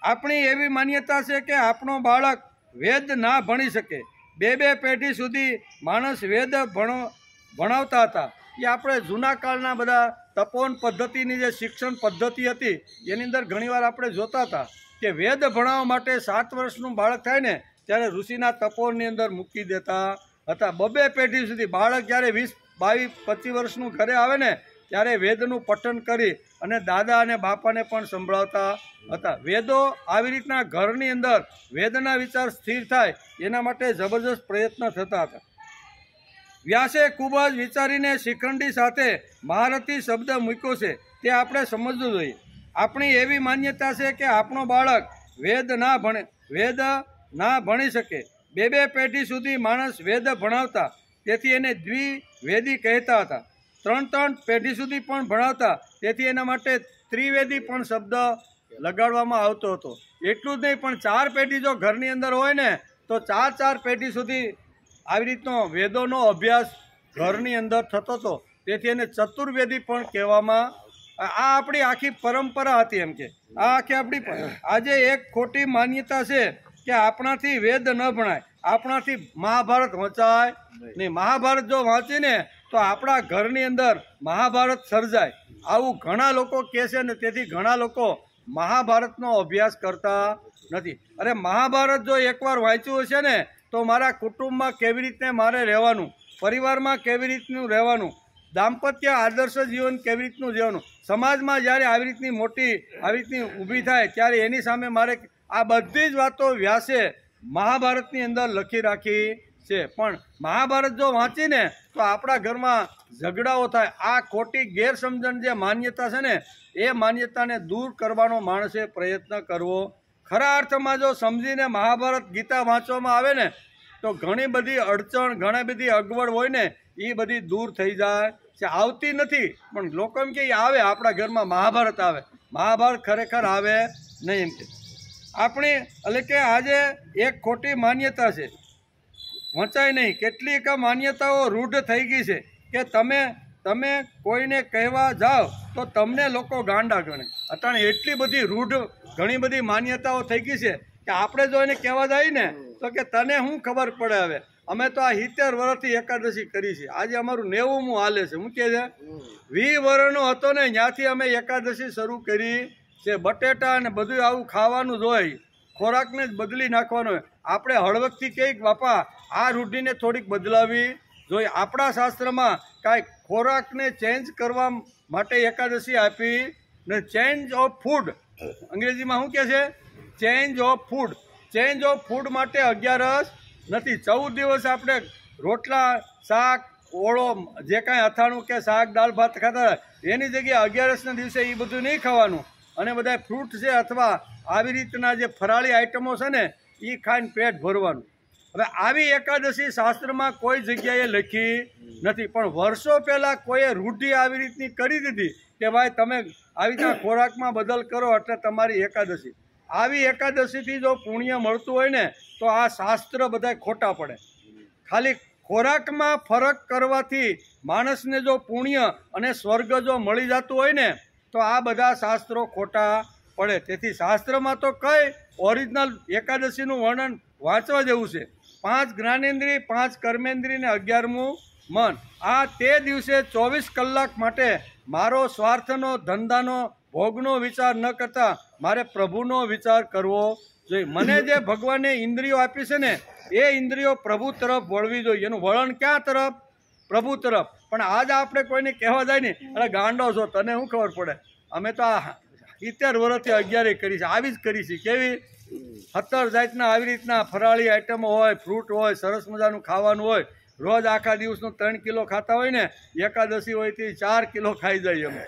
આપણી એવી માન્યતા છે કે આપણો બાળક વેદ ના ભણી શકે. 2 પેઢી સુધી માણસ વેદ ભણાવતા હતા. એ આપણે જૂના કાળના બધા તપોવન પદ્ધતિની જે શિક્ષણ પદ્ધતિ હતી એની અંદર ઘણીવાર આપણે જોતા હતા કે વેદ ભણાવવા માટે 7 વર્ષનું બાળક થાય ને ત્યારે ઋષિના તપોવનની અંદર મૂકી દેતા હતા. 2 પેઢી સુધી બાળક જ્યારે 20, 22, 25 વર્ષનું ઘરે આવે ને ત્યારે વેદનું પઠન કરી અને દાદા અને બાપાને પણ સંભળાવતા હતા. વેદો આવી રીતના ઘરની અંદર વેદના વિચાર સ્થિર થાય એના માટે જબરજસ્ત પ્રયત્ન થતા હતા. વ્યાસે ખૂબ જ વિચારીને શિખંડી સાથે મહારથી શબ્દ મૂક્યો છે તે આપણે સમજવું જોઈએ. આપણી એવી માન્યતા છે કે આપણો બાળક વેદ ના ભણી શકે. 2 પેઢી સુધી માણસ વેદ ભણાવતા તેથી એને દ્વિવેદી કહેતા હતા. 3 પેઢી સુધી પણ ભણાવતા તેથી એના માટે ત્રિવેદી પણ શબ્દ લગાડવામાં આવતો હતો. એટલું જ નહીં પણ 4 પેઢી જો ઘરની અંદર હોય ને તો 4 પેઢી સુધી આવી રીતનો વેદોનો અભ્યાસ ઘરની અંદર થતો હતો. તેથી એને ચતુર્વેદી પણ કહેવામાં. આ આપણી આખી પરંપરા હતી. એમ કે આ આખી આપણી આજે એક ખોટી માન્યતા છે કે આપણાથી વેદ ન ભણાય, આપણાથી મહાભારત વંચાય નહીં. મહાભારત જો વાંચીને તો આપણા ઘરની અંદર મહાભારત સર્જાય આવું ઘણા લોકો કહે છે ને. તેથી ઘણા લોકો મહાભારતનો અભ્યાસ કરતા નથી. અરે મહાભારત જો એકવાર વાંચ્યું હશે ને તો મારા કુટુંબમાં કેવી રીતે મારે રહેવાનું, પરિવારમાં કેવી રીતનું રહેવાનું, દાંપત્ય આદર્શ જીવન કેવી રીતનું જીવવાનું, સમાજમાં જ્યારે આવી રીતની મોટી આવી રીતની ઊભી થાય ત્યારે એની સામે મારે આ બધી જ વાતો વ્યાસે મહાભારતની અંદર લખી રાખી છે. પણ મહાભારત જો વાંચીને તો આપણા ઘરમાં ઝઘડાઓ થાય. આ ખોટી ગેરસમજણ જે માન્યતા છે ને એ માન્યતાને દૂર કરવાનો માણસે પ્રયત્ન કરવો. ખરા અર્થમાં જો સમજીને મહાભારત ગીતા વાંચવામાં આવે ને તો ઘણી બધી અડચણ, ઘણી બધી અગવડ હોય ને એ બધી દૂર થઈ જાય છે. આવતી નથી પણ લોકો એમ કે આવે, આપણા ઘરમાં મહાભારત આવે. મહાભારત ખરેખર આવે નહીં એમ કે આપણી એટલે કે આજે એક ખોટી માન્યતા છે, વંચાય નહીં. કેટલીક માન્યતાઓ રૂઢ થઈ ગઈ છે કે તમે કોઈને કહેવા જાઓ તો તમને લોકો ગાંડા ગણે. અત્યારે એટલી બધી રૂઢ ઘણી બધી માન્યતાઓ થઈ ગઈ છે કે આપણે જો એને કહેવા જઈએ ને તો કે તને શું ખબર પડે. હવે અમે તો આ 70 વર્ષથી એકાદશી કરી છે, આજે અમારું 90મું હાલે છે. શું કહે છે? 20 વર્ષનો હતો ને ત્યાંથી અમે એકાદશી શરૂ કરી છે. બટેટા અને બધું આવું ખાવાનું જ હોય, ખોરાકને જ બદલી નાખવાનો હોય. આપણે હળવદથી કંઈક બાપા આ રૂઢિને થોડીક બદલાવી જોઈએ. આપણા શાસ્ત્રમાં કાંઈક ખોરાકને ચેન્જ કરવા માટે એકાદશી આપી ને ચેન્જ ઓફ ફૂડ, અંગ્રેજીમાં શું કહે છે? Change of food. Change of food માટે 11 નથી. 14 દિવસ આપણે રોટલા, શાક, ઓળો, જે કાંઈ અથાણું કે શાક, દાળ ભાત ખાતા એની જગ્યાએ 11ના દિવસે એ બધું નહીં ખાવાનું અને બધા ફ્રૂટ છે અથવા આવી રીતના જે ફરાળી આઈટમો છે ને એ ખાઈને પેટ ભરવાનું. હવે આવી એકાદશી શાસ્ત્રમાં કોઈ જગ્યાએ લખી નથી, પણ વર્ષો પહેલાં કોઈએ રૂઢિ આવી રીતની કરી દીધી કે ભાઈ તમે આવી રીતના ખોરાકમાં બદલ કરો એટલે તમારી એકાદશી. આવી એકાદશીથી જો પુણ્ય મળતું હોય ને તો આ શાસ્ત્ર બધા ખોટા પડે. ખાલી ખોરાકમાં ફરક કરવાથી માણસને જો પુણ્ય અને સ્વર્ગ જો મળી જતું હોય ને તો આ બધા શાસ્ત્રો ખોટા પડે. તેથી શાસ્ત્રમાં તો કઈ ઓરિજિનલ એકાદશીનું વર્ણન વાંચવા જેવું છે. 5 જ્ઞાનેન્દ્રિય, 5 કર્મેન્દ્રિય ને 11મું મન. આ તે દિવસે 24 કલાક માટે મારો સ્વાર્થનો, ધંધાનો, ભોગનો વિચાર ન કરતા મારે પ્રભુનો વિચાર કરવો જોઈએ. મને જે ભગવાને ઇન્દ્રિયો આપી છે ને એ ઇન્દ્રિયો પ્રભુ તરફ વળવી જોઈએ. એનું વલણ ક્યાં તરફ? પ્રભુ તરફ. પણ આજ આપણે કોઈને કહેવા જાય ને એટલે ગાંડો છો, તને શું ખબર પડે? અમે તો આ 70 વર્ષથી 11 કરી છે, આવી જ કરી છે. કેવી 17 જાતના આવી રીતના ફરાળી આઈટમો હોય, ફ્રૂટ હોય, સરસ મજાનું ખાવાનું હોય. રોજ આખા દિવસનું 3 કિલો ખાતા હોય ને, એકાદશી હોયથી 4 કિલો ખાઈ જાય અમે.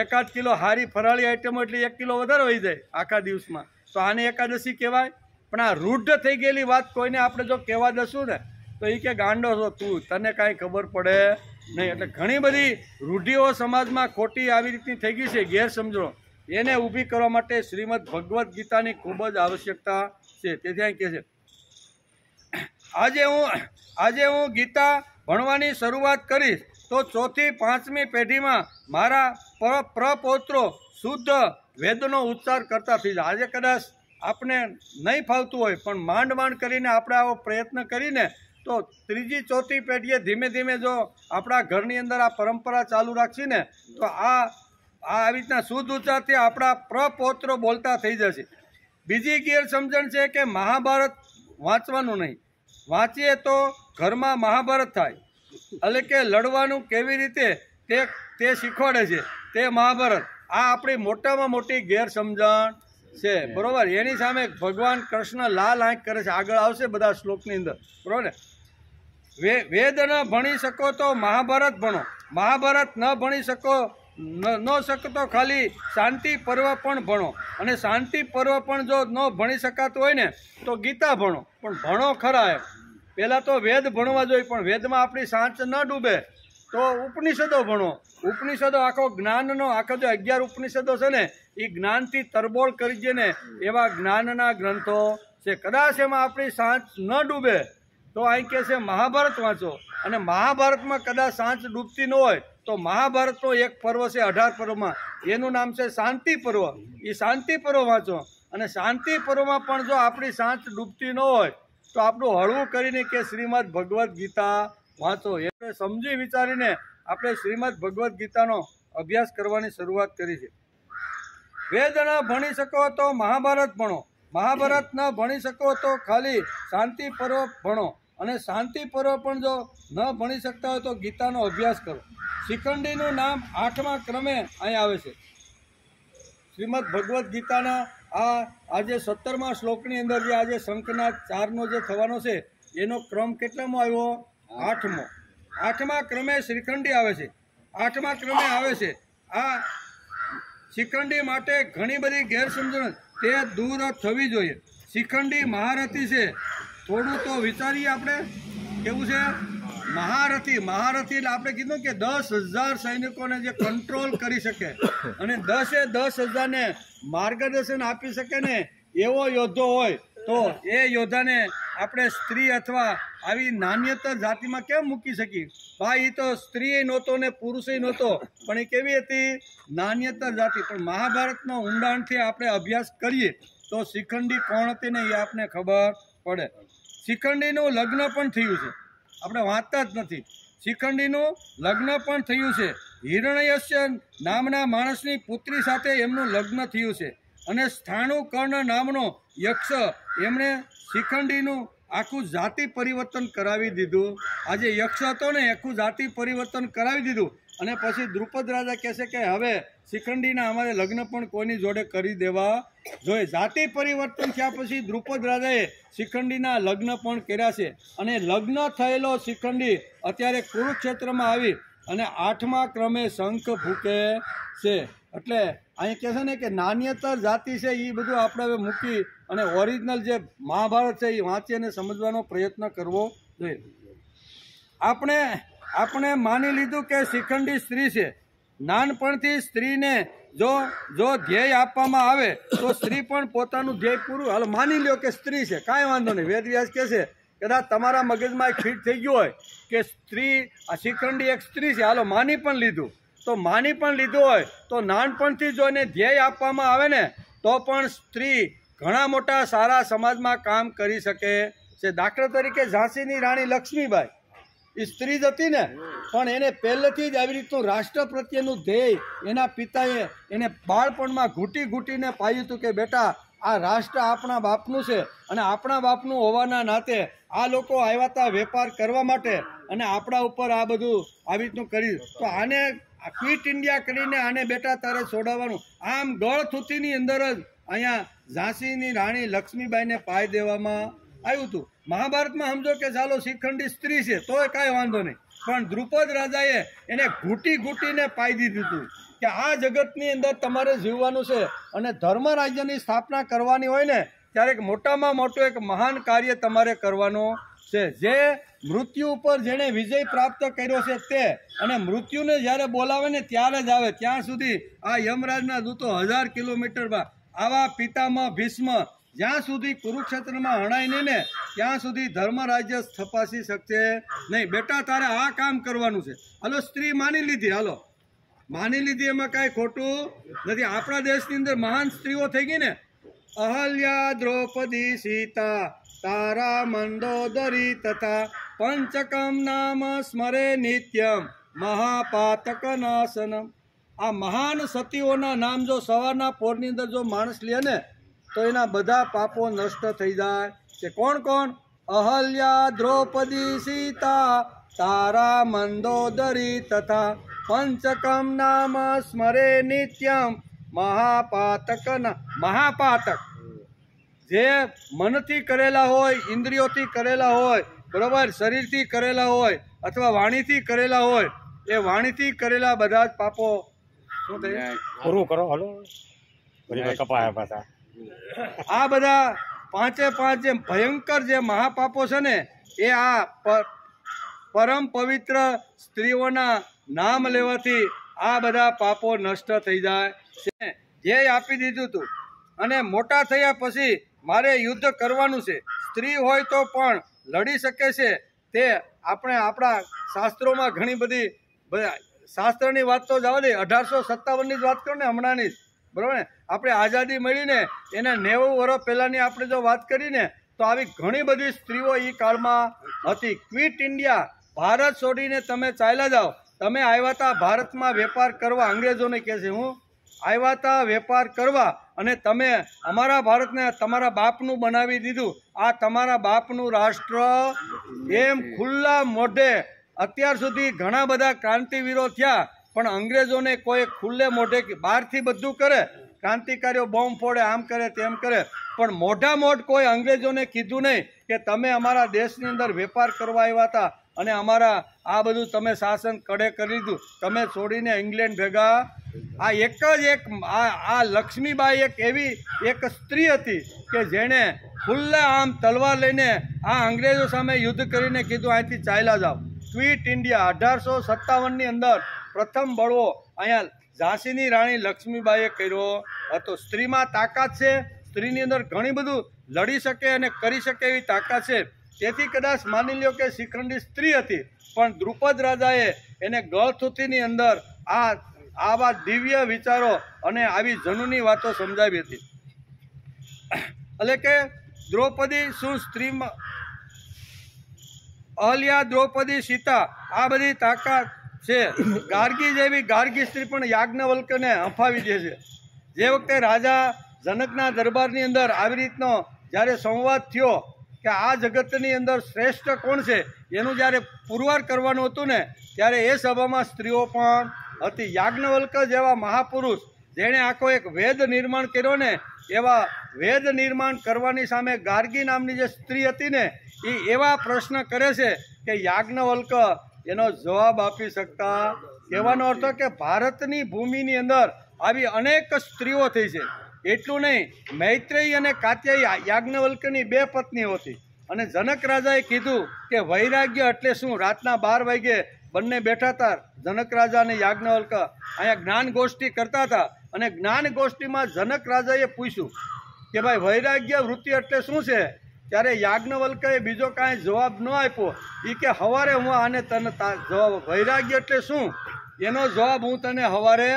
1 કિલો હારી ફરાળી આઈટમો એટલે 1 કિલો વધારે હોઈ જાય આખા દિવસમાં. તો આને એકાદશી કહેવાય? પણ આ રૂઢ થઈ ગયેલી વાત કોઈને આપણે જો કહેવા દઈશું ને તો એ કે ગાંડો છો તું, તને કાંઈ ખબર પડે નહીં. એટલે ઘણી બધી રૂઢિઓ સમાજમાં ખોટી આવી રીતની થઈ ગઈ છે, ગેરસમજણો. એને ઊભી કરવા માટે શ્રીમદ ભગવદ્ ગીતાની ખૂબ જ આવશ્યકતા છે. તેથી અહીં કહે છે આજે હું ગીતા ભણવાની શરૂઆત કરીશ તો 4થી 5મી પેઢીમાં મારા પ્રપૌત્રો શુદ્ધ વેદનો ઉચ્ચાર કરતા થઈ જાય. આજે કદાચ આપણે નહીં ફાવતું હોય પણ માંડ કરીને આપણે આવો પ્રયત્ન કરીને તો 3જી 4થી પેઢીએ ધીમે ધીમે જો આપણા ઘરની અંદર આ પરંપરા ચાલુ રાખશી ને તો આવી રીતના શુદ્ધ ઉચ્ચારથી આપણા પ્રપૌત્રો બોલતા થઈ જશે. બીજી ગેરસમજણ છે કે મહાભારત વાંચવાનું નહીં. વાંચીએ તો ઘરમાં મહાભારત થાય, એટલે કે લડવાનું કેવી રીતે તે શીખવાડે છે તે મહાભારત. આ આપણી મોટામાં મોટી ગેરસમજણ છે, બરોબર. એની સામે ભગવાન કૃષ્ણ લાલ આંખ કરે છે, આગળ આવશે બધા શ્લોકની અંદર, બરોબર ને. વેદ ન ભણી શકો તો મહાભારત ભણો. મહાભારત ન ભણી શકો તો ખાલી શાંતિ પર્વ પણ ભણો. અને શાંતિ પર્વ પણ જો ન ભણી શકાતું હોય ને તો ગીતા ભણો. પણ ભણો ખરા એમ. પહેલાં તો વેદ ભણવા જોઈએ, પણ વેદમાં આપણી સાંચ ન ડૂબે તો ઉપનિષદો ભણો. ઉપનિષદો આખો જ્ઞાનનો આખો જે 11 ઉપનિષદો છે ને એ જ્ઞાનથી તરબોળ કરી દે ને એવા જ્ઞાનના ગ્રંથો છે. કદાચ એમાં આપણી સાંચ ન ડૂબે તો અહીં કહે છે મહાભારત વાંચો. અને મહાભારતમાં કદાચ સાંચ ડૂબતી ન હોય તો મહાભારતનો એક પર્વ છે 18 પર્વમાં, એનું નામ છે શાંતિ પર્વ. એ શાંતિ પર્વ વાંચો. અને શાંતિ પર્વમાં પણ જો આપણી સાંચ ડૂબતી ન હોય તો આપણું હળવું કરીને કે શ્રીમદ ભગવદ્ ગીતા વાંચો. એટલે સમજી વિચારીને આપણે શ્રીમદ ભગવદ્ ગીતાનો અભ્યાસ કરવાની શરૂઆત કરી છે. વેદ ન ભણી શકો તો મહાભારત ભણો. મહાભારત ન ભણી શકો તો ખાલી શાંતિ પર્વ ભણો. અને શાંતિ પર્વ પણ જો ન ભણી શકતા હોય તો ગીતાનો અભ્યાસ કરો. શિખંડીનું નામ 8મા ક્રમે અહીં આવે છે. શ્રીમદ ભગવદ્ ગીતાના આજે 17મા શ્લોકની અંદર જે આજે શંખના 4નો જે થવાનો છે એનો ક્રમ કેટલામો આવ્યો? 8મો. 8મા ક્રમે શ્રીખંડી આવે છે. 8મા ક્રમે આવે છે. આ શ્રીખંડી માટે ઘણી બધી ગેરસમજણ તે દૂર થવી જોઈએ. શ્રીખંડી મહારથી છે. થોડું તો વિચારીએ આપણે કેવું છે મહારથી. મહારથી એટલે આપણે કીધું કે 10,000 સૈનિકોને જે કંટ્રોલ કરી શકે અને 10,000ને માર્ગદર્શન આપી શકે ને એવો યોદ્ધો હોય તો એ યોદ્ધાને આપણે સ્ત્રી અથવા આવી નાન્યતર જાતિમાં કેમ મૂકી શકીએ? ભાઈ એ તો સ્ત્રી નહોતો ને પુરુષ નહોતો, પણ એ કેવી હતી? નાન્યતર જાતિ. પણ મહાભારતનો ઊંડાણથી આપણે અભ્યાસ કરીએ તો શ્રીખંડી કોણ હતી ને એ આપણે ખબર પડે. શ્રીખંડીનું લગ્ન પણ થયું છે, આપણે વાંચતા જ નથી. શ્રીખંડીનું લગ્ન પણ થયું છે. હિરણ્યસ્ય નામના માણસની પુત્રી સાથે એમનું લગ્ન થયું છે અને સ્થાણુ કર્ણ નામનો યક્ષ એમણે શ્રીખંડીનું આખું જાતિ પરિવર્તન કરાવી દીધું. આજે યક્ષ હતો ને આખું જાતિ પરિવર્તન કરાવી દીધું અને પછી દ્રુપદ રાજા કહે છે કે હવે શ્રીખંડીના અમારે લગ્ન પણ કોઈની જોડે કરી દેવા જોઈએ. જાતિ પરિવર્તન થયા પછી દ્રુપદ રાજાએ શ્રીખંડીના લગ્ન પણ કર્યા છે અને લગ્ન થયેલો શ્રીખંડી અત્યારે કુરુક્ષેત્રમાં આવી અને 8મા ક્રમે શંખ ફૂંકે છે. એટલે અહીં કહે છે ને કે નાન્યતર જાતિ છે એ બધું આપણે હવે મૂકી અને ઓરિજિનલ જે મહાભારત છે એ વાંચી અને સમજવાનો પ્રયત્ન કરવો જોઈએ. આપણે માની લીધું કે શ્રીખંડી સ્ત્રી છે. નાનપણથી સ્ત્રીને જો ધ્યેય આપવામાં આવે તો સ્ત્રી પણ પોતાનું ધ્યેય પૂરું હાલો માની લ્યો કે સ્ત્રી છે, કાંઈ વાંધો નહીં. વેદવ્યાસ કહે છે કદાચ તમારા મગજમાં એક ફિટ થઈ ગયું હોય કે સ્ત્રી આ શ્રીખંડી એક સ્ત્રી છે, હાલો માની પણ લીધું. તો માની પણ લીધું હોય તો નાનપણથી જો એને ધ્યેય આપવામાં આવે ને તો પણ સ્ત્રી ઘણા મોટા સારા સમાજમાં કામ કરી શકે છે. દાખલા તરીકે ઝાંસીની રાણી લક્ષ્મીબાઈ એ સ્ત્રી જ હતી ને, પણ એને પહેલેથી જ આવી રીતનું રાષ્ટ્ર પ્રત્યેનું ધ્યેય એના પિતાએ એને બાળપણમાં ઘૂંટીને પાયું હતું કે બેટા આ રાષ્ટ્ર આપણા બાપનું છે અને આપણા બાપનું હોવાના નાતે આ લોકો આવ્યા હતા વેપાર કરવા માટે અને આપણા ઉપર આ બધું આવી રીતનું કર્યું. તો આને ક્વિટ ઇન્ડિયા કરીને આને બેટા તારે છોડાવવાનું. આમ ગળથુથીની અંદર જ અહીંયા ઝાંસીની રાણી લક્ષ્મીબાઈને પાઈ દેવામાં આવ્યું હતું. મહાભારતમાં સમજો કે ચાલો શ્રીખંડી સ્ત્રી છે તોય કાંઈ વાંધો નહીં, પણ દ્રુપદ રાજાએ એને ઘૂંટીને પાઈ દીધું હતું કે આ જગતની અંદર તમારે જીવવાનું છે અને ધર્મ રાજ્યની સ્થાપના કરવાની હોય ને ત્યારે મોટામાં મોટું એક મહાન કાર્ય તમારે કરવાનું છે. જે મૃત્યુ ઉપર જેણે વિજય પ્રાપ્ત કર્યો છે તે અને મૃત્યુને જ્યારે બોલાવે ને ત્યારે જ આવે. ત્યાં સુધી આ યમરાજના દૂતો 1000 કિલોમીટરમાં આવા પિતામહ ભીષ્મ જ્યાં સુધી કુરુક્ષેત્રમાં હણાય નહીં ને ત્યાં સુધી ધર્મ રાજ્ય સ્થપાસી શકશે નહીં. બેટા તારે આ કામ કરવાનું છે. હાલો સ્ત્રી માની લીધી, હાલો માની લીધી, એમાં કાંઈ ખોટું નથી. આપણા દેશની અંદર મહાન સ્ત્રીઓ થઈ ગઈ ને, અહલ્યા, દ્રૌપદી, સીતા, તારા, મંદોદરી તથા પંચકમ નામ સ્મરે નિત્યમ મહાપાતક નાશનમ. આ મહાન સતીઓના નામ જો સવારના પોરની અંદર જો માણસ લે ને તો એના બધા પાપો નષ્ટ થઈ જાય છે. કોણ કોણ? અહલ્યા, દ્રૌપદી, સીતા, તારા, મંદોદરી તથા પંચકમ નામ સ્મરે નિત્યમ મહાપાતક. મહાપાતક જે મનથી કરેલા હોય, ઇન્દ્રિયોથી કરેલા હોય, બરોબર, શરીરથી કરેલા હોય અથવા વાણીથી કરેલા હોય, એ વાણીથી કરેલા બધા જ પાપો શું થાય? પૂરું કરો. હાલો કપાયા પાછા. આ બધા 5 જે ભયંકર જે મહાપાપો છે ને એ આ પરમ પવિત્ર સ્ત્રીઓના નામ લેવાથી આ બધા પાપો નષ્ટ થઈ જાય છે. ધ્યેય આપી દીધું હતું અને મોટા થયા પછી મારે યુદ્ધ કરવાનું છે. સ્ત્રી હોય તો પણ લડી શકે છે. તે આપણે આપણા શાસ્ત્રોમાં ઘણી બધી શાસ્ત્રની વાત તો જવા દે, 1857ની જ વાત કરો ને હમણાંની જ, બરાબર ને? આપણે આઝાદી મળીને એના 90 વર્ષ પહેલાંની આપણે જો વાત કરીને તો આવી ઘણી બધી સ્ત્રીઓ એ કાળમાં હતી. ક્વિટ ઇન્ડિયા, ભારત છોડીને તમે ચાલ્યા જાઓ. તમે આવ્યા હતા ભારતમાં વેપાર કરવા, અંગ્રેજોને કહે છે હું આવ્યા હતા વેપાર કરવા અને તમે અમારા ભારતને તમારા બાપનું બનાવી દીધું. આ તમારા બાપનું રાષ્ટ્ર એમ ખુલ્લા મોઢે અત્યાર સુધી ઘણા બધા ક્રાંતિવીરો થયા પણ અંગ્રેજોને કોઈ ખુલ્લે મોઢે બહારથી બધું કરે, ક્રાંતિકારીઓ બોમ્બ ફોડે, આમ કરે તેમ કરે, પણ મોઢા મોઢ કોઈ અંગ્રેજોને કીધું નહીં કે તમે અમારા દેશની અંદર વેપાર કરવા આવ્યા હતા અને અમારા આ બધું તમે શાસન કડે કરી દીધું, તમે છોડીને ઇંગ્લેન્ડ ભેગા. આ એક જ એક આ લક્ષ્મીબાઈ એક એવી એક સ્ત્રી હતી કે જેણે ખુલ્લા આમ તલવાર લઈને આ અંગ્રેજો સામે યુદ્ધ કરીને કીધું અહીંથી ચાલ્યા જાઓ. ક્વિટ ઇન્ડિયા 1857ની અંદર પ્રથમ બળવો અહીંયા ઝાંસીની રાણી લક્ષ્મીબાઈએ કર્યો હતો. સ્ત્રીમાં તાકાત છે, સ્ત્રીની અંદર ઘણી બધું લડી શકે અને કરી શકે એવી તાકાત છે. તેથી કદાચ માની લ્યો કે શિખંડી સ્ત્રી હતી, પણ દ્રુપદ રાજાએ એને ગળથુથીની અંદર આવા દિવ્ય વિચારો અને આવી જનૂની વાતો સમજાવી હતી. એટલે કે દ્રૌપદી શું સ્ત્રીમાં અહલ્યા, દ્રૌપદી, સીતા આ બધી તાકાત છે. ગાર્ગી જેવી ગાર્ગી સ્ત્રી પણ યાજ્ઞવલ્ક્યને હંફાવી દે છે. જે વખતે રાજા જનકના દરબારની અંદર આવી રીતનો જ્યારે સંવાદ થયો કે આ જગતની અંદર શ્રેષ્ઠ કોણ છે એનું જ્યારે પુરવાર કરવાનું હતું ને, ત્યારે એ સભામાં સ્ત્રીઓ પણ હતી. યાજ્ઞવલ્ક્ય જેવા મહાપુરુષ જેણે આખો એક વેદ નિર્માણ કર્યો ને, એવા વેદ નિર્માણ કરવાની સામે ગાર્ગી નામની જે સ્ત્રી હતી ને, એ એવા પ્રશ્ન કરે છે કે યાજ્ઞવલ્ક્ય એનો જવાબ આપી શકતા. કહેવાનો અર્થ કે ભારતની ભૂમિની અંદર આવી અનેક સ્ત્રીઓ થઈ છે. એટલું નહીં, મૈત્રેયી અને કાત્યાયી યાજ્ઞવલ્ક્યની 2 પત્નીઓ હતી. અને જનક રાજાએ કીધું કે વૈરાગ્ય એટલે શું. રાતના 12 વાગે બંને બેઠા હતા, જનક રાજા અને યાજ્ઞવલ્ક્ય અહીંયા જ્ઞાન ગોષ્ઠી કરતા હતા. અને જ્ઞાન ગોષ્ઠીમાં જનક રાજાએ પૂછ્યું કે ભાઈ વૈરાગ્ય વૃત્તિ એટલે શું છે. ત્યારે યાજ્ઞવલ્ક્યએ બીજો કાંઈ જવાબ ન આપ્યો. એ કે સવારે હું આને તને જવાબ વૈરાગ્ય એટલે શું એનો જવાબ હું તને સવારે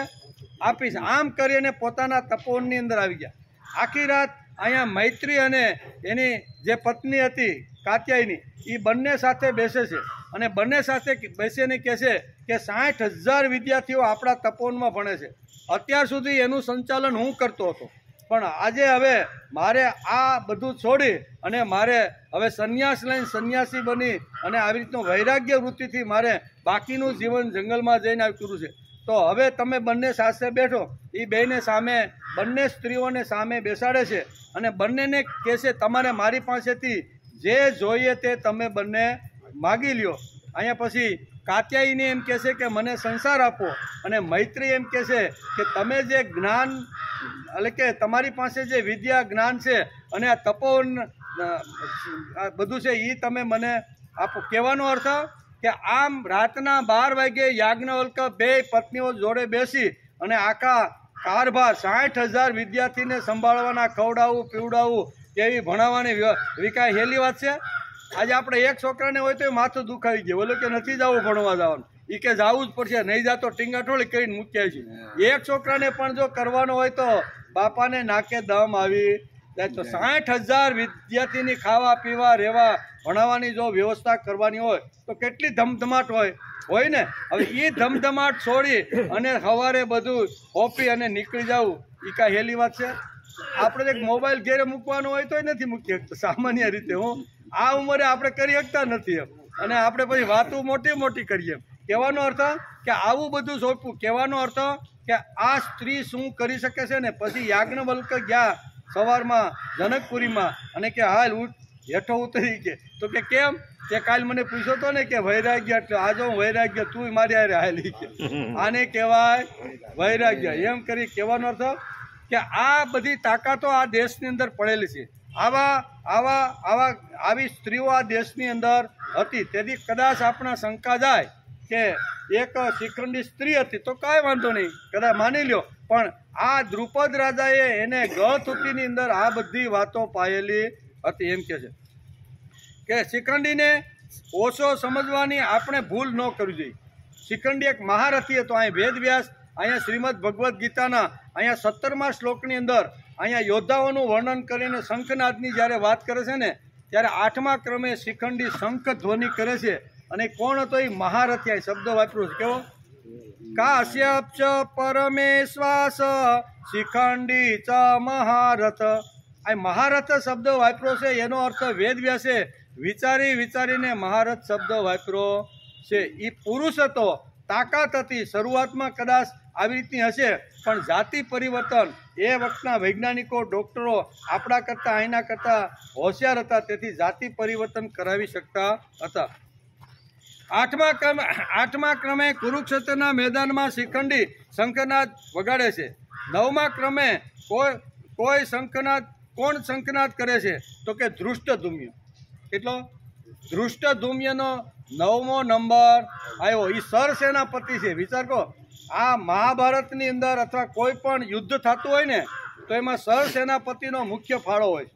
આપીશ. આમ કરીને પોતાના તપોવનની અંદર આવી ગયા. આખી રાત અહીંયા મૈત્રી અને એની જે પત્ની હતી કાત્યાયની, એ બંને સાથે બેસે છે અને બંને સાથે બેસીને કહે છે કે 60,000 વિદ્યાર્થીઓ આપણા તપોવનમાં ભણે છે. અત્યાર સુધી એનું સંચાલન હું કરતો હતો, પણ આજે હવે મારે આ બધું છોડી અને મારે હવે સંન્યાસ લઈને સંન્યાસી બની અને આવી રીતનું વૈરાગ્ય વૃત્તિથી મારે બાકીનું જીવન જંગલમાં જઈને આવી કર્યું છે. તો હવે તમે બંને સાથે બેઠો. એ બેને સામે બંને સ્ત્રીઓને સામે બેસાડે છે અને બંનેને કહે છે તમારે મારી પાસેથી જે જોઈએ તે તમે બંને માગી લ્યો. અહીંયા પછી કાત્યાયીને એમ કહે છે કે મને સંસાર આપો, અને મૈત્રી એમ કહે છે કે તમે જે જ્ઞાન એટલે કે તમારી પાસે જે વિદ્યા જ્ઞાન છે અને આ તપોવન બધું છે એ તમે મને આપો. કહેવાનો અર્થ કે આમ રાતના 12 વાગે યાજ્ઞવલ્ક્ય 2 પત્નીઓ જોડે બેસી અને આખા કારભાર 60,000 વિદ્યાર્થીને સંભાળવાના, ખવડાવવું પીવડાવવું કેવી ભણાવવાની વિકાય હેલી વાત છે. આજે આપણે એક છોકરાને હોય તો માથું દુખાવી ગયું, બોલો કે નથી જવું ભણવા જવાનું, એ કે જવું જ પડશે, નહીં જાતો ટીંગાટોળી કરીને મૂક્યા છે. એક છોકરાને પણ જો કરવાનો હોય તો બાપાને નાકે દમ આવી જાય. તો 60,000 વિદ્યાર્થીની ખાવા પીવા રહેવા ભણાવવાની જો વ્યવસ્થા કરવાની હોય તો કેટલી ધમધમાટ હોય ને. હવે એ ધમધમાટ છોડી અને સવારે બધું ઓપી અને નીકળી જવું એ કાંઈ હેલી વાત છે. આપણે એક મોબાઈલ ઘેરે મૂકવાનો હોય તોય નથી મૂકી શકતા સામાન્ય રીતે. આ ઉંમરે આપણે કરી શકતા નથી એમ, અને આપણે પછી વાતો મોટી મોટી કરીએ. કહેવાનો અર્થ કે આવું બધું સોંપવું. કહેવાનો અર્થ કે આ સ્ત્રી શું કરી શકે છે ને. પછી યાજ્ઞવલ્ક્ય ગયા સવારમાં જનકપુરીમાં અને કે હાલ હેઠો ઉતરી કે, તો કે કેમ તે કાલ મને પૂછ્યો હતો ને કે વૈરાગ્ય એટલે આજો વૈરાગ્ય તું મારી હારે હાલી કે આને કહેવાય વૈરાગ્ય. એમ કરી કહેવાનો અર્થ કે આ બધી તાકાતો આ દેશની અંદર પડેલી છે. આવી સ્ત્રીઓ આ દેશની અંદર હતી. તેથી કદાચ આપણા શંકા જાય કે એક શિખંડી સ્ત્રી હતી તો કાંઈ વાંધો નહીં, કદાચ માની લ્યો, પણ આ દ્રુપદ રાજાએ એને ગળથુથીની અંદર આ બધી વાતો પાયેલી હતી. એમ કે છે કે શિખંડીને ઓછો સમજવાની આપણે ભૂલ ન કરવી જોઈએ. શિખંડી એક મહારથી હતો. અહીં વેદવ્યાસ અહીંયા શ્રીમદ ભગવદ્ ગીતાના અહીંયા 17મા શ્લોકની અંદર અહીંયા યોદ્ધાઓનું વર્ણન કરીને શંખનાદની જ્યારે વાત કરે છે ને, ત્યારે 8મા ક્રમે શિખંડી શંખ ધ્વનિ કરે છે. અને કોણ હતો એ મહારથી. અહીં શબ્દ વાપર્યો છે કેવો, કાશ્યપ ચ પરમેશ્વાસ શિખંડી ચ મહારથ. આ મહારથ શબ્દ વાપર્યો છે, એનો અર્થ વેદવ્યાસે વિચારીને મહારથ શબ્દ વાપર્યો છે. એ પુરુષ હતો, તાકાત હતી. શરૂઆતમાં કદાચ આવી રીતની હશે, પણ જાતિ પરિવર્તન એ વખતના વૈજ્ઞાનિકો ડૉક્ટરો આપણા કરતાં અહીંના કરતાં હોશિયાર હતા, તેથી જાતિ પરિવર્તન કરાવી શકતા હતા. આઠમા ક્રમે કુરુક્ષેત્રના મેદાનમાં શિખંડી શંખનાદ વગાડે છે. 9મા ક્રમે કોઈ શંખનાદ કોણ શંખનાદ કરે છે? તો કે ધૃષ્ટદ્યુમ્ન. કેટલો? ધૃષ્ટદ્યુમ્નનો 9મો નંબર આવ્યો. એ સરસેનાપતિ છે. વિચાર કરો, આ મહાભારતની અંદર અથવા કોઈ પણ યુદ્ધ થતું હોય ને તો એમાં સરસેનાપતિનો મુખ્ય ફાળો હોય.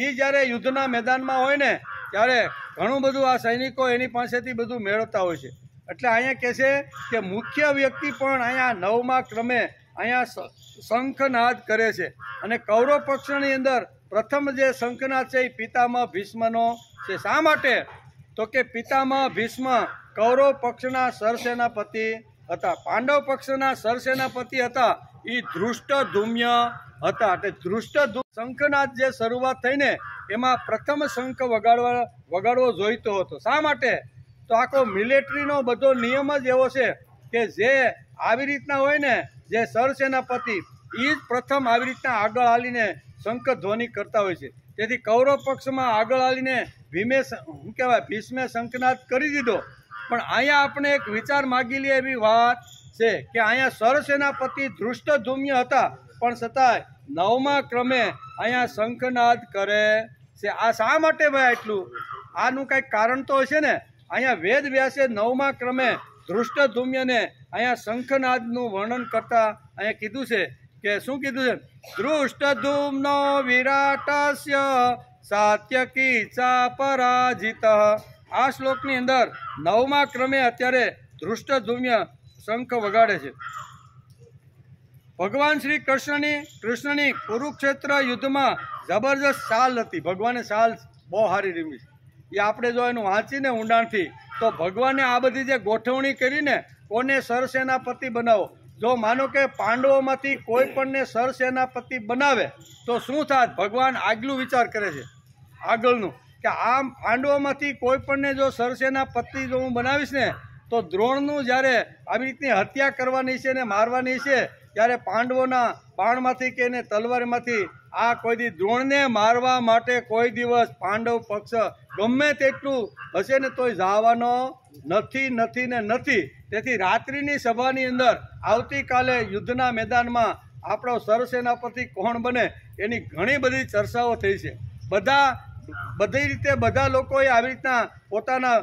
એ જ્યારે યુદ્ધના મેદાનમાં હોય ને ત્યારે ઘણું બધું આ સૈનિકો એની પાસેથી બધું મેળવતા હોય છે. એટલે અહીંયા કહે છે કે મુખ્ય વ્યક્તિ પણ અહીંયા 9મા ક્રમે અહીંયા શંખનાદ કરે છે. અને કૌરવ પક્ષની અંદર પ્રથમ જે શંખનાદ છે એ પિતામહ ભીષ્મનો છે. શા માટે? તો કે પિતામહ ભીષ્મ કૌરવ પક્ષના સરસેનાપતિ હતા. પાંડવ પક્ષના સરસેનાપતિ હતા એ ધૃષ્ટદ્યુમ્ન હતા. એટલે ધૃષ્ટદ્યુમ્ન શંખનાદ જે શરૂઆત થઈને એમાં પ્રથમ શંખ વગાડવો જોઈતો હતો. શા માટે? તો આખો મિલિટરીનો બધો નિયમ જ એવો છે કે જે આવી રીતના હોય ને, જે સરસેનાપતિ એ જ પ્રથમ આવી રીતના આગળ હાલીને શંખ ધ્વનિ કરતા હોય છે. તેથી કૌરવ પક્ષમાં આગળ હાલીને ભીષ્મે શંખનાદ કરી દીધો. પણ અહીંયા આપણે એક વિચાર માગી લઈએ એવી વાત છે કે અહીંયા સરસેનાપતિ ધૃષ્ટદ્યુમ્ન હતા, પણ છતાંય 9મા ક્રમે અહીંયા શંખનાદ કરે છે. આ શા માટે ભાઈ આટલું? આનું કંઈક કારણ તો હશે ને. અહીંયા વેદ વ્યાસે 9મા ક્રમે ધૃષ્ટદ્યુમ્નને અહીંયા શંખનાદનું વર્ણન કરતા અહીંયા કીધું છે કે શું કીધું છે? ધૃષ્ટદ્યુમ્નો વિરાટસ્ય સાત્યકી ચા પરાજિત. આ શ્લોકની અંદર 9મા ક્રમે અત્યારે ધૃષ્ટદ્યુમ્ન શંખ વગાડે છે. ભગવાન શ્રી કૃષ્ણની કુરુક્ષેત્ર યુદ્ધમાં જબરજસ્ત ચાલ હતી. ભગવાને ચાલ બહુ સારી રમી છે. એ આપણે જો એનું વાંચીને ઊંડાણથી તો ભગવાને આ બધી જે ગોઠવણી કરીને કોને સરસેનાપતિ બનાવો. જો માનો કે પાંડવોમાંથી કોઈ પણને સરસેનાપતિ બનાવે તો શું થાત? ભગવાન આગલું વિચાર કરે છે, આગળનું, કે આમ પાંડવોમાંથી કોઈ પણને જો સરસેનાપતિ જો હું બનાવીશ ને તો દ્રોણનું જ્યારે આવી રીતની હત્યા કરવાની છે ને મારવાની છે ત્યારે પાંડવોના બાણમાંથી કે એને તલવારમાંથી આ કોઈ દી દ્રોણને મારવા માટે કોઈ દિવસ પાંડવ પક્ષ ગમે તેટલું હશે ને તોય જવાનો નથી. તેથી રાત્રિની સભાની અંદર આવતીકાલે યુદ્ધના મેદાનમાં આપણો સરસેનાપતિ કોણ બને એની ઘણી બધી ચર્ચાઓ થઈ છે. બધી રીતે બધા લોકોએ આવી રીતના પોતાના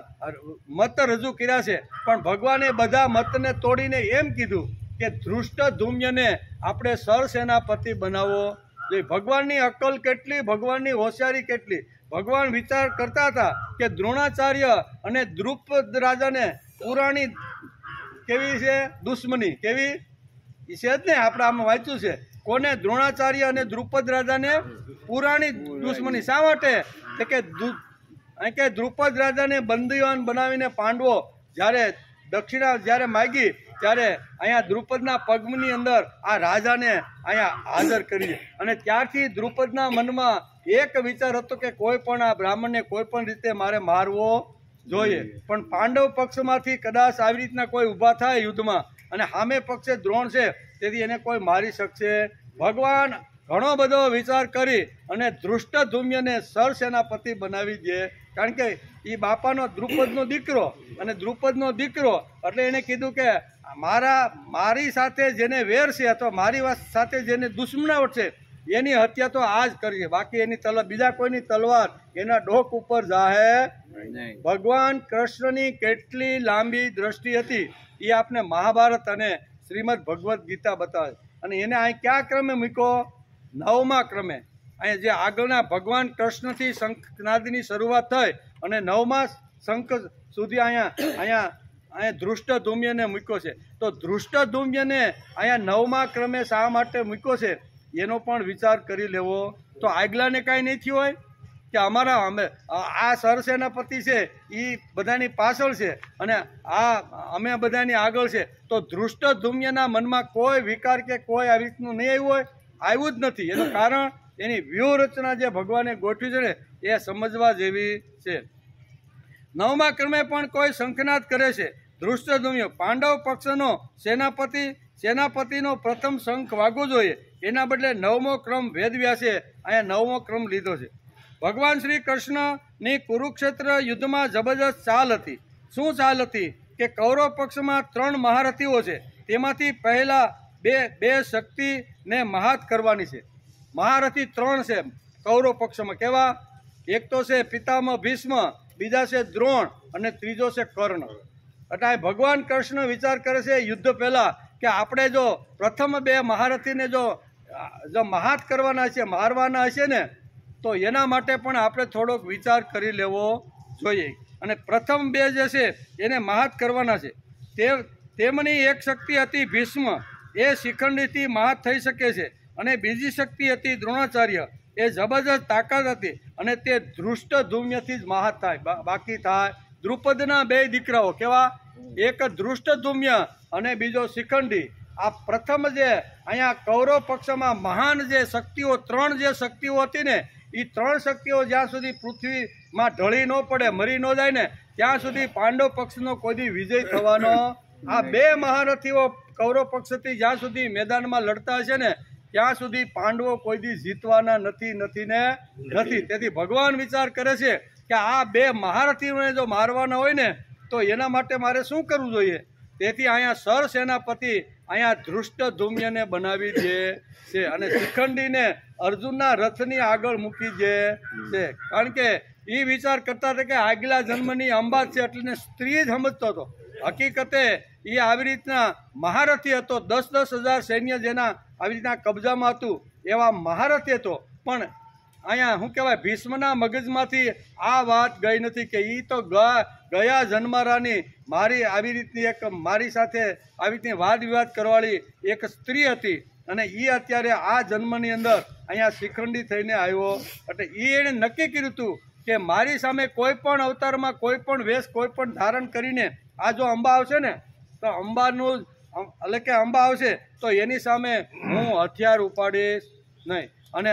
મત રજૂ કર્યા છે, પણ ભગવાને બધા મતને તોડીને એમ કીધું કે ધૃષ્ટદ્યુમ્નને આપણે સરસેનાપતિ બનાવવો જોઈએ. ભગવાનની અક્કલ કેટલી, ભગવાનની હોશિયારી કેટલી. ભગવાન વિચાર કરતા હતા કે દ્રોણાચાર્ય અને દ્રુપદ રાજાને પુરાણી કેવી છે દુશ્મની, કેવી છે જ ને, આપણે આમાં વાંચ્યું છે. કોને? દ્રોણાચાર્ય અને દ્રુપદ રાજાને પુરાણી દુશ્મની. શા માટે? કે દ્રુપદ રાજાને બંદીવાન બનાવીને પાંડવો જ્યારે દક્ષિણા જ્યારે માગી ત્યારે અહીંયા દ્રુપદના પગની અંદર આ રાજાને અહીંયા હાજર કરી. અને ત્યારથી દ્રુપદના મનમાં એક વિચાર હતો કે કોઈ પણ આ બ્રાહ્મણને કોઈ પણ રીતે મારે મારવો જોઈએ. પણ પાંડવ પક્ષમાંથી કદાચ આવી રીતના કોઈ ઊભા થાય યુદ્ધમાં અને સામે પક્ષે દ્રોણ છે, તેથી એને કોઈ મારી શકશે. ભગવાન ઘણો બધો વિચાર કરી અને ધૃષ્ટદ્યુમ્નને સરસેનાપતિ બનાવી દે. કારણ કે એ બાપાનો દ્રુપદનો દીકરો અને દ્રુપદનો દીકરો એટલે એને કીધું કે મારી સાથે જેને વેર છે અથવા મારી સાથે જેને દુશ્મનાવટ છે એની હત્યા તો આ જ કરીએ, બાકી એની બીજા કોઈની તલવાર એના ડોક ઉપર જાહે નહીં. ભગવાન કૃષ્ણની કેટલી લાંબી દ્રષ્ટિ હતી એ આપને મહાભારત અને શ્રીમદ ભગવદ્ ગીતા બતાવે. અને એને અહીં કયા ક્રમે મૂક્યો? 9મા ક્રમે. અહીંયા જે આગળના ભગવાન કૃષ્ણથી શંખનાદની શરૂઆત થઈ અને 9મા શંખ સુધી અહીંયા ધૃષ્ટદ્યુમ્નને મૂક્યો છે. તો ધૃષ્ટદ્યુમ્નને અહીંયા 9મા ક્રમે શા માટે મૂક્યો છે એનો પણ વિચાર કરી લેવો. તો આગલાને કાંઈ નહીં થયું હોય કે આ સરસેનાપતિ છે એ બધાની પાછળ છે અને અમે બધાની આગળ છે. તો ધૃષ્ટદ્યુમ્નના મનમાં કોઈ વિકાર કે કોઈ આવી રીતનું નહીં આવ્યું હોય? આવ્યું જ નથી. એનું કારણ એની વ્યૂહરચના જે ભગવાને ગોઠવી છે ને એ સમજવા જેવી છે. 9મા ક્રમે પણ કોઈ શંખનાદ કરે છે. ધૃષ્ટદ્યુમ્ન પાંડવ પક્ષનો સેનાપતિ સેનાપતિનો પ્રથમ શંખ વાગવો જોઈએ, એના બદલે 9મો ક્રમ વેદવ્યાસે અહીંયા 9મો ક્રમ લીધો છે. ભગવાન શ્રી કૃષ્ણની કુરુક્ષેત્ર યુદ્ધમાં જબરજસ્ત ચાલ હતી. શું ચાલ હતી કે કૌરવ પક્ષમાં 3 મહારથીઓ છે, તેમાંથી પહેલા બે શક્તિને મહાત કરવાની છે. મહારથી 3 છે કૌરવ પક્ષમાં. કેવા? એક તો છે પિતામહ ભીષ્મ, બીજા છે દ્રોણ અને ત્રીજો છે કર્ણ. એટલે ભગવાન કૃષ્ણ વિચાર કરે છે યુદ્ધ પહેલા કે આપણે જો પ્રથમ 2 મહારથીને જો મહાત કરવાના છે, મારવાના હશે ને, તો એના માટે પણ આપણે થોડોક વિચાર કરી લેવો જોઈએ. અને પ્રથમ 2 જે છે એને મહાત કરવાના છે. તેમની એક શક્તિ હતી ભીષ્મ, એ શિખંડીથી મહાત થઈ શકે છે. અને બીજી શક્તિ હતી દ્રોણાચાર્ય, એ જબરજસ્ત તાકાત હતી અને તે ધૃષ્ટધુમ્યથી જ મહાત થાય. બાકી થાય દ્રુપદના 2 દીકરાઓ. કેવા? એક ધૃષ્ટધુમ્ય અને બીજો શિખંડી. આ પ્રથમ જે અહીંયા કૌરવ પક્ષમાં મહાન જે શક્તિઓ 3 જે શક્તિઓ હતી ને, એ 3 શક્તિઓ જ્યાં સુધી પૃથ્વીમાં ઢળી ન પડે, મરી ન જાય ને, ત્યાં સુધી પાંડવ પક્ષનો કોઈ દી વિજય થવાનો. આ 2 મહારથીઓ કૌરવ પક્ષથી જ્યાં સુધી મેદાનમાં લડતા હશે ને, ત્યાં સુધી પાંડવો કોઈ દી જીતવાના નથી. તેથી ભગવાન વિચાર કરે છે કે આ 2 મહારથીઓને જો મારવાના હોય ને, તો એના માટે મારે શું કરવું જોઈએ? તેથી અહીંયા સર સેનાપતિ અહીંયા ધૃષ્ટધુમ્યને બનાવી દે છે અને શિખંડીને અર્જુનના રથની આગળ મૂકી દે છે. કારણ કે એ વિચાર કરતા હતા કે આગલા જન્મની અંબા છે, એટલે સ્ત્રી જ સમજતો હતો. હકીકતે એ આવી રીતના મહારથી હતો. 10,000 સૈન્ય જેના આવી રીતના કબજામાં હતું, એવા મહારથી હતો. પણ અહીંયા શું કહેવાય, ભીષ્મના મગજમાંથી આ વાત ગઈ નથી કે એ તો ગયા જન્મારાની મારી આવી રીતની એક મારી સાથે આવી રીતની વાદ વિવાદ કરવાળી એક સ્ત્રી હતી અને એ અત્યારે આ જન્મની અંદર અહીંયા શિખંડી થઈને આવ્યો. એટલે એણે નક્કી કર્યું હતું કે મારી સામે કોઈ પણ અવતારમાં, કોઈ પણ વેશ, કોઈ પણ ધારણ કરીને આ જો અંબા આવશે ને, તો અંબાનું એટલે કે અંબા આવશે તો એની સામે હું હથિયાર ઉપાડીશ નહીં. અને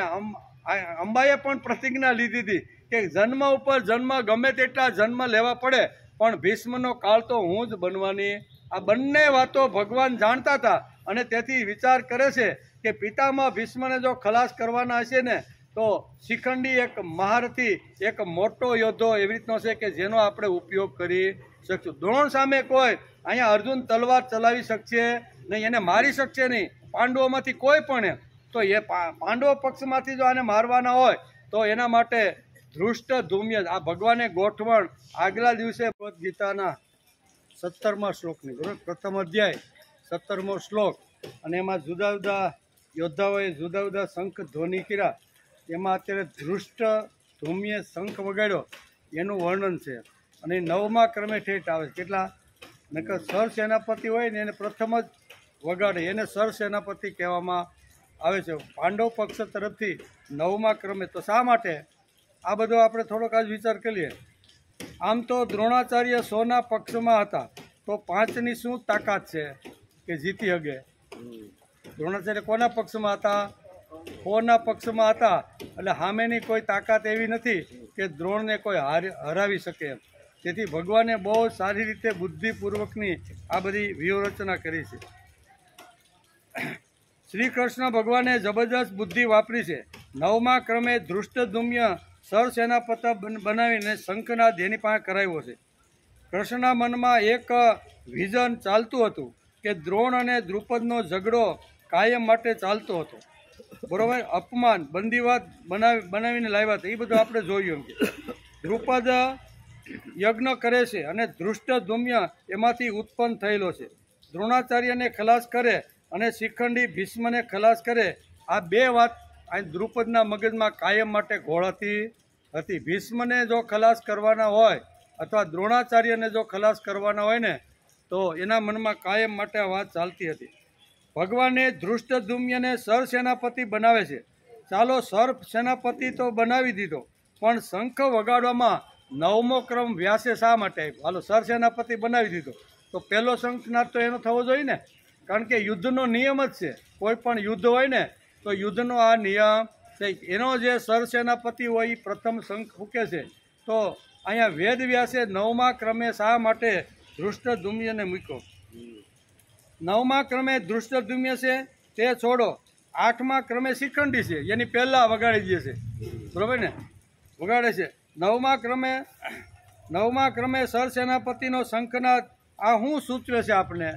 અંબાએ પણ પ્રતિજ્ઞા લીધી હતી કે જન્મ ઉપર જન્મ, ગમે તેટલા જન્મ લેવા પડે, પણ ભીષ્મનો કાળ તો હું જ બનવાની. આ બંને વાતો ભગવાન જાણતા હતા અને તેથી વિચાર કરે છે કે પિતામહ ભીષ્મને જો ખલાસ કરવાના હશે ને, તો શિખંડી એક મહારથી, એક મોટો યોદ્ધો એવી રીતનો છે કે જેનો આપણે ઉપયોગ કરી શકશું. દ્રોણ સામે કોઈ અહીંયા અર્જુન તલવાર ચલાવી શકશે નહીં, એને મારી શકશે નહીં પાંડવોમાંથી કોઈ પણ. તો એ પાંડવો પક્ષમાંથી જો આને મારવાના હોય તો એના માટે ધૃષ્ટધુમ્ય, આ ભગવાને ગોઠવણ આગલા દિવસે ભગવદ્ ગીતાના 17મા શ્લોકની, બરાબર, પ્રથમ અધ્યાય 17મો શ્લોક. અને એમાં જુદા જુદા યોદ્ધાઓએ જુદા જુદા શંખ ધ્વનિ કર્યા. એમાં અત્યારે ધૃષ્ટધુમ્ય શંખ વગાડ્યો એનું વર્ણન છે. અને 9મા ક્રમે ઠેઠ આવે છે. કેટલા? નકર સર સેનાપતિ હોય ને એને પ્રથમ જ વગાડે, એને સર સેનાપતિ કહેવામાં આવે છે. પાંડવ પક્ષ તરફથી 9મા ક્રમે. તો શા માટે આ બધો આપણે થોડોક આજ વિચાર કરીએ. આમ તો દ્રોણાચાર્ય 100ના પક્ષમાં હતા, તો 5ની શું તાકાત છે કે જીતી શકે? દ્રોણાચાર્ય કોના પક્ષમાં હતા? 100ના પક્ષમાં હતા. એટલે સામેની કોઈ તાકાત એવી નથી કે દ્રોણને કોઈ હરાવી શકે. તેથી ભગવાને બહુ સારી રીતે બુદ્ધિપૂર્વકની આ બધી વ્યૂહરચના કરી છે. શ્રી કૃષ્ણ ભગવાને જબરજસ્ત બુદ્ધિ વાપરી છે. 9મા ક્રમે ધૃષ્ટધુમ્ય સર સેનાપતિ બનાવીને શંખનાદ એની પાસે કરાવ્યો છે. કૃષ્ણના મનમાં એક વિઝન ચાલતું હતું કે દ્રોણ અને દ્રુપદનો ઝઘડો કાયમ માટે ચાલતો હતો. બરોબર, અપમાન, બંદીવાદ બનાવીને લાવ્યા હતા. એ બધું આપણે જોયું. દ્રુપદ યજ્ઞ કરે છે અને ધૃષ્ટધુમ્ય એમાંથી ઉત્પન્ન થયેલો છે. દ્રોણાચાર્યને ખલાસ કરે અને શિખંડી ભીષ્મને ખલાસ કરે. આ 2 વાત અહીં દ્રુપદના મગજમાં કાયમ માટે ઘોળાતી હતી. ભીષ્મને જો ખલાસ કરવાના હોય અથવા દ્રોણાચાર્યને જો ખલાસ કરવાના હોય ને, તો એના મનમાં કાયમ માટે આ વાત ચાલતી હતી. ભગવાને ધૃષ્ટધુમ્યને સર સેનાપતિ બનાવે છે. ચાલો, સર સેનાપતિ તો બનાવી દીધો, પણ શંખ વગાડવામાં 9મો ક્રમ વ્યાસે શા માટે આપ્યો? હાલો, સર સેનાપતિ બનાવી દીધો તો પહેલો શંખનાદ તો એનો થવો જોઈએ ને, કારણ કે યુદ્ધનો નિયમ જ છે. કોઈ પણ યુદ્ધ હોય ને તો યુદ્ધનો આ નિયમ છે. એનો જે સર સેનાપતિ હોય એ પ્રથમ શંખ ફૂંકે છે. તો અહીંયા વેદ વ્યાસે 9મા ક્રમે શા માટે ધૃષ્ટધુમ્યને મૂક્યો? 9મા ક્રમે ધૃષ્ટદ્યુમ્ય છે, તે છોડો. 8મા ક્રમે શિખંડી છે, એની પહેલાં વગાડી દે છે, બરાબર ને, વગાડે છે. 9મા ક્રમે સરસેનાપતિનો શંખનાદ. આ શું સૂચવે છે આપણે?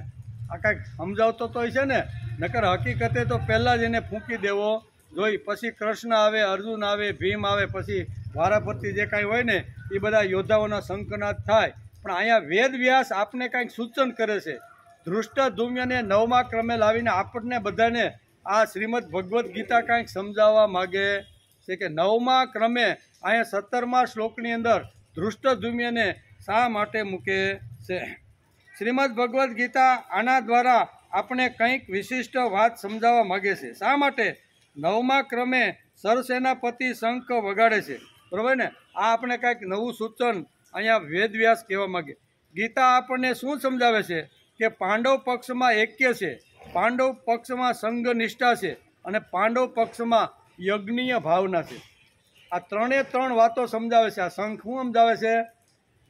આ કાંઈક સમજાવતો તો છે ને, નકર હકીકતે તો પહેલાં જ એને ફૂંકી દેવો જોઈ. પછી કૃષ્ણ આવે, અર્જુન આવે, ભીમ આવે, પછી વારાફરતી જે કાંઈ હોય ને એ બધા યોદ્ધાઓના શંખનાદ થાય. પણ અહીંયા વેદ વ્યાસ આપને કાંઈક સૂચન કરે છે. ધૃષ્ટદ્યુમ્યને 9મા ક્રમે લાવીને આપણને બધાને આ શ્રીમદ ભગવદ્ ગીતા કાંઈક સમજાવવા માગે છે કે 9મા ક્રમે અહીંયા 17મા શ્લોકની અંદર ધૃષ્ટદ્યુમ્યને શા માટે મૂકે છે. શ્રીમદ ભગવદ્ ગીતા આના દ્વારા આપણે કંઈક વિશિષ્ટ વાત સમજાવવા માગે છે. શા માટે 9મા ક્રમે સરસેનાપતિ શંખ વગાડે છે, બરાબર ને? આ આપણે કાંઈક નવું સૂચન અહીંયા વેદવ્યાસ કહેવા માગે. ગીતા આપણને શું સમજાવે છે કે પાંડવ પક્ષમાં એક્ય છે, પાંડવ પક્ષમાં સંઘ નિષ્ઠા છે, અને પાંડવ પક્ષમાં યજ્ઞીય ભાવના છે. આ 3 વાતો સમજાવે છે. આ શંખ શું સમજાવે છે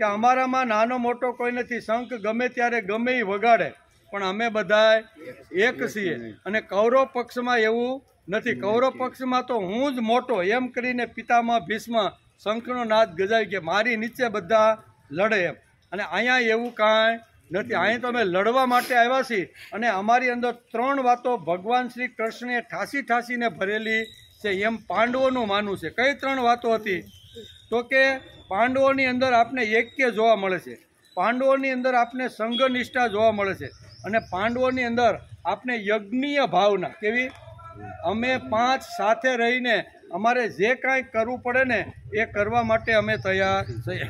કે અમારામાં નાનો મોટો કોઈ નથી. શંખ ગમે ત્યારે ગમે એ વગાડે, પણ અમે બધા એક છીએ. અને કૌરવ પક્ષમાં એવું નથી. કૌરવ પક્ષમાં તો હું જ મોટો એમ કરીને પિતામહ ભીષ્મ શંખનો નાદ ગજાવી કે મારી નીચે બધા લડે એમ. અને અહીંયા એવું કાંઈ નથી. અહીં તો અમે લડવા માટે આવ્યા છીએ. અને અમારી અંદર 3 વાતો ભગવાન શ્રી કૃષ્ણે ઠાસીને ભરેલી છે એમ પાંડવોનું માનવું છે. કઈ 3 વાતો હતી? તો કે પાંડવોની અંદર આપને એક્ય જોવા મળે છે, પાંડવોની અંદર આપને સંઘ નિષ્ઠા જોવા મળે છે, અને પાંડવોની અંદર આપને યજ્ઞીય ભાવના. કેવી? અમે 5 સાથે રહીને અમારે જે કાંઈ કરવું પડે ને એ કરવા માટે અમે તૈયાર છીએ.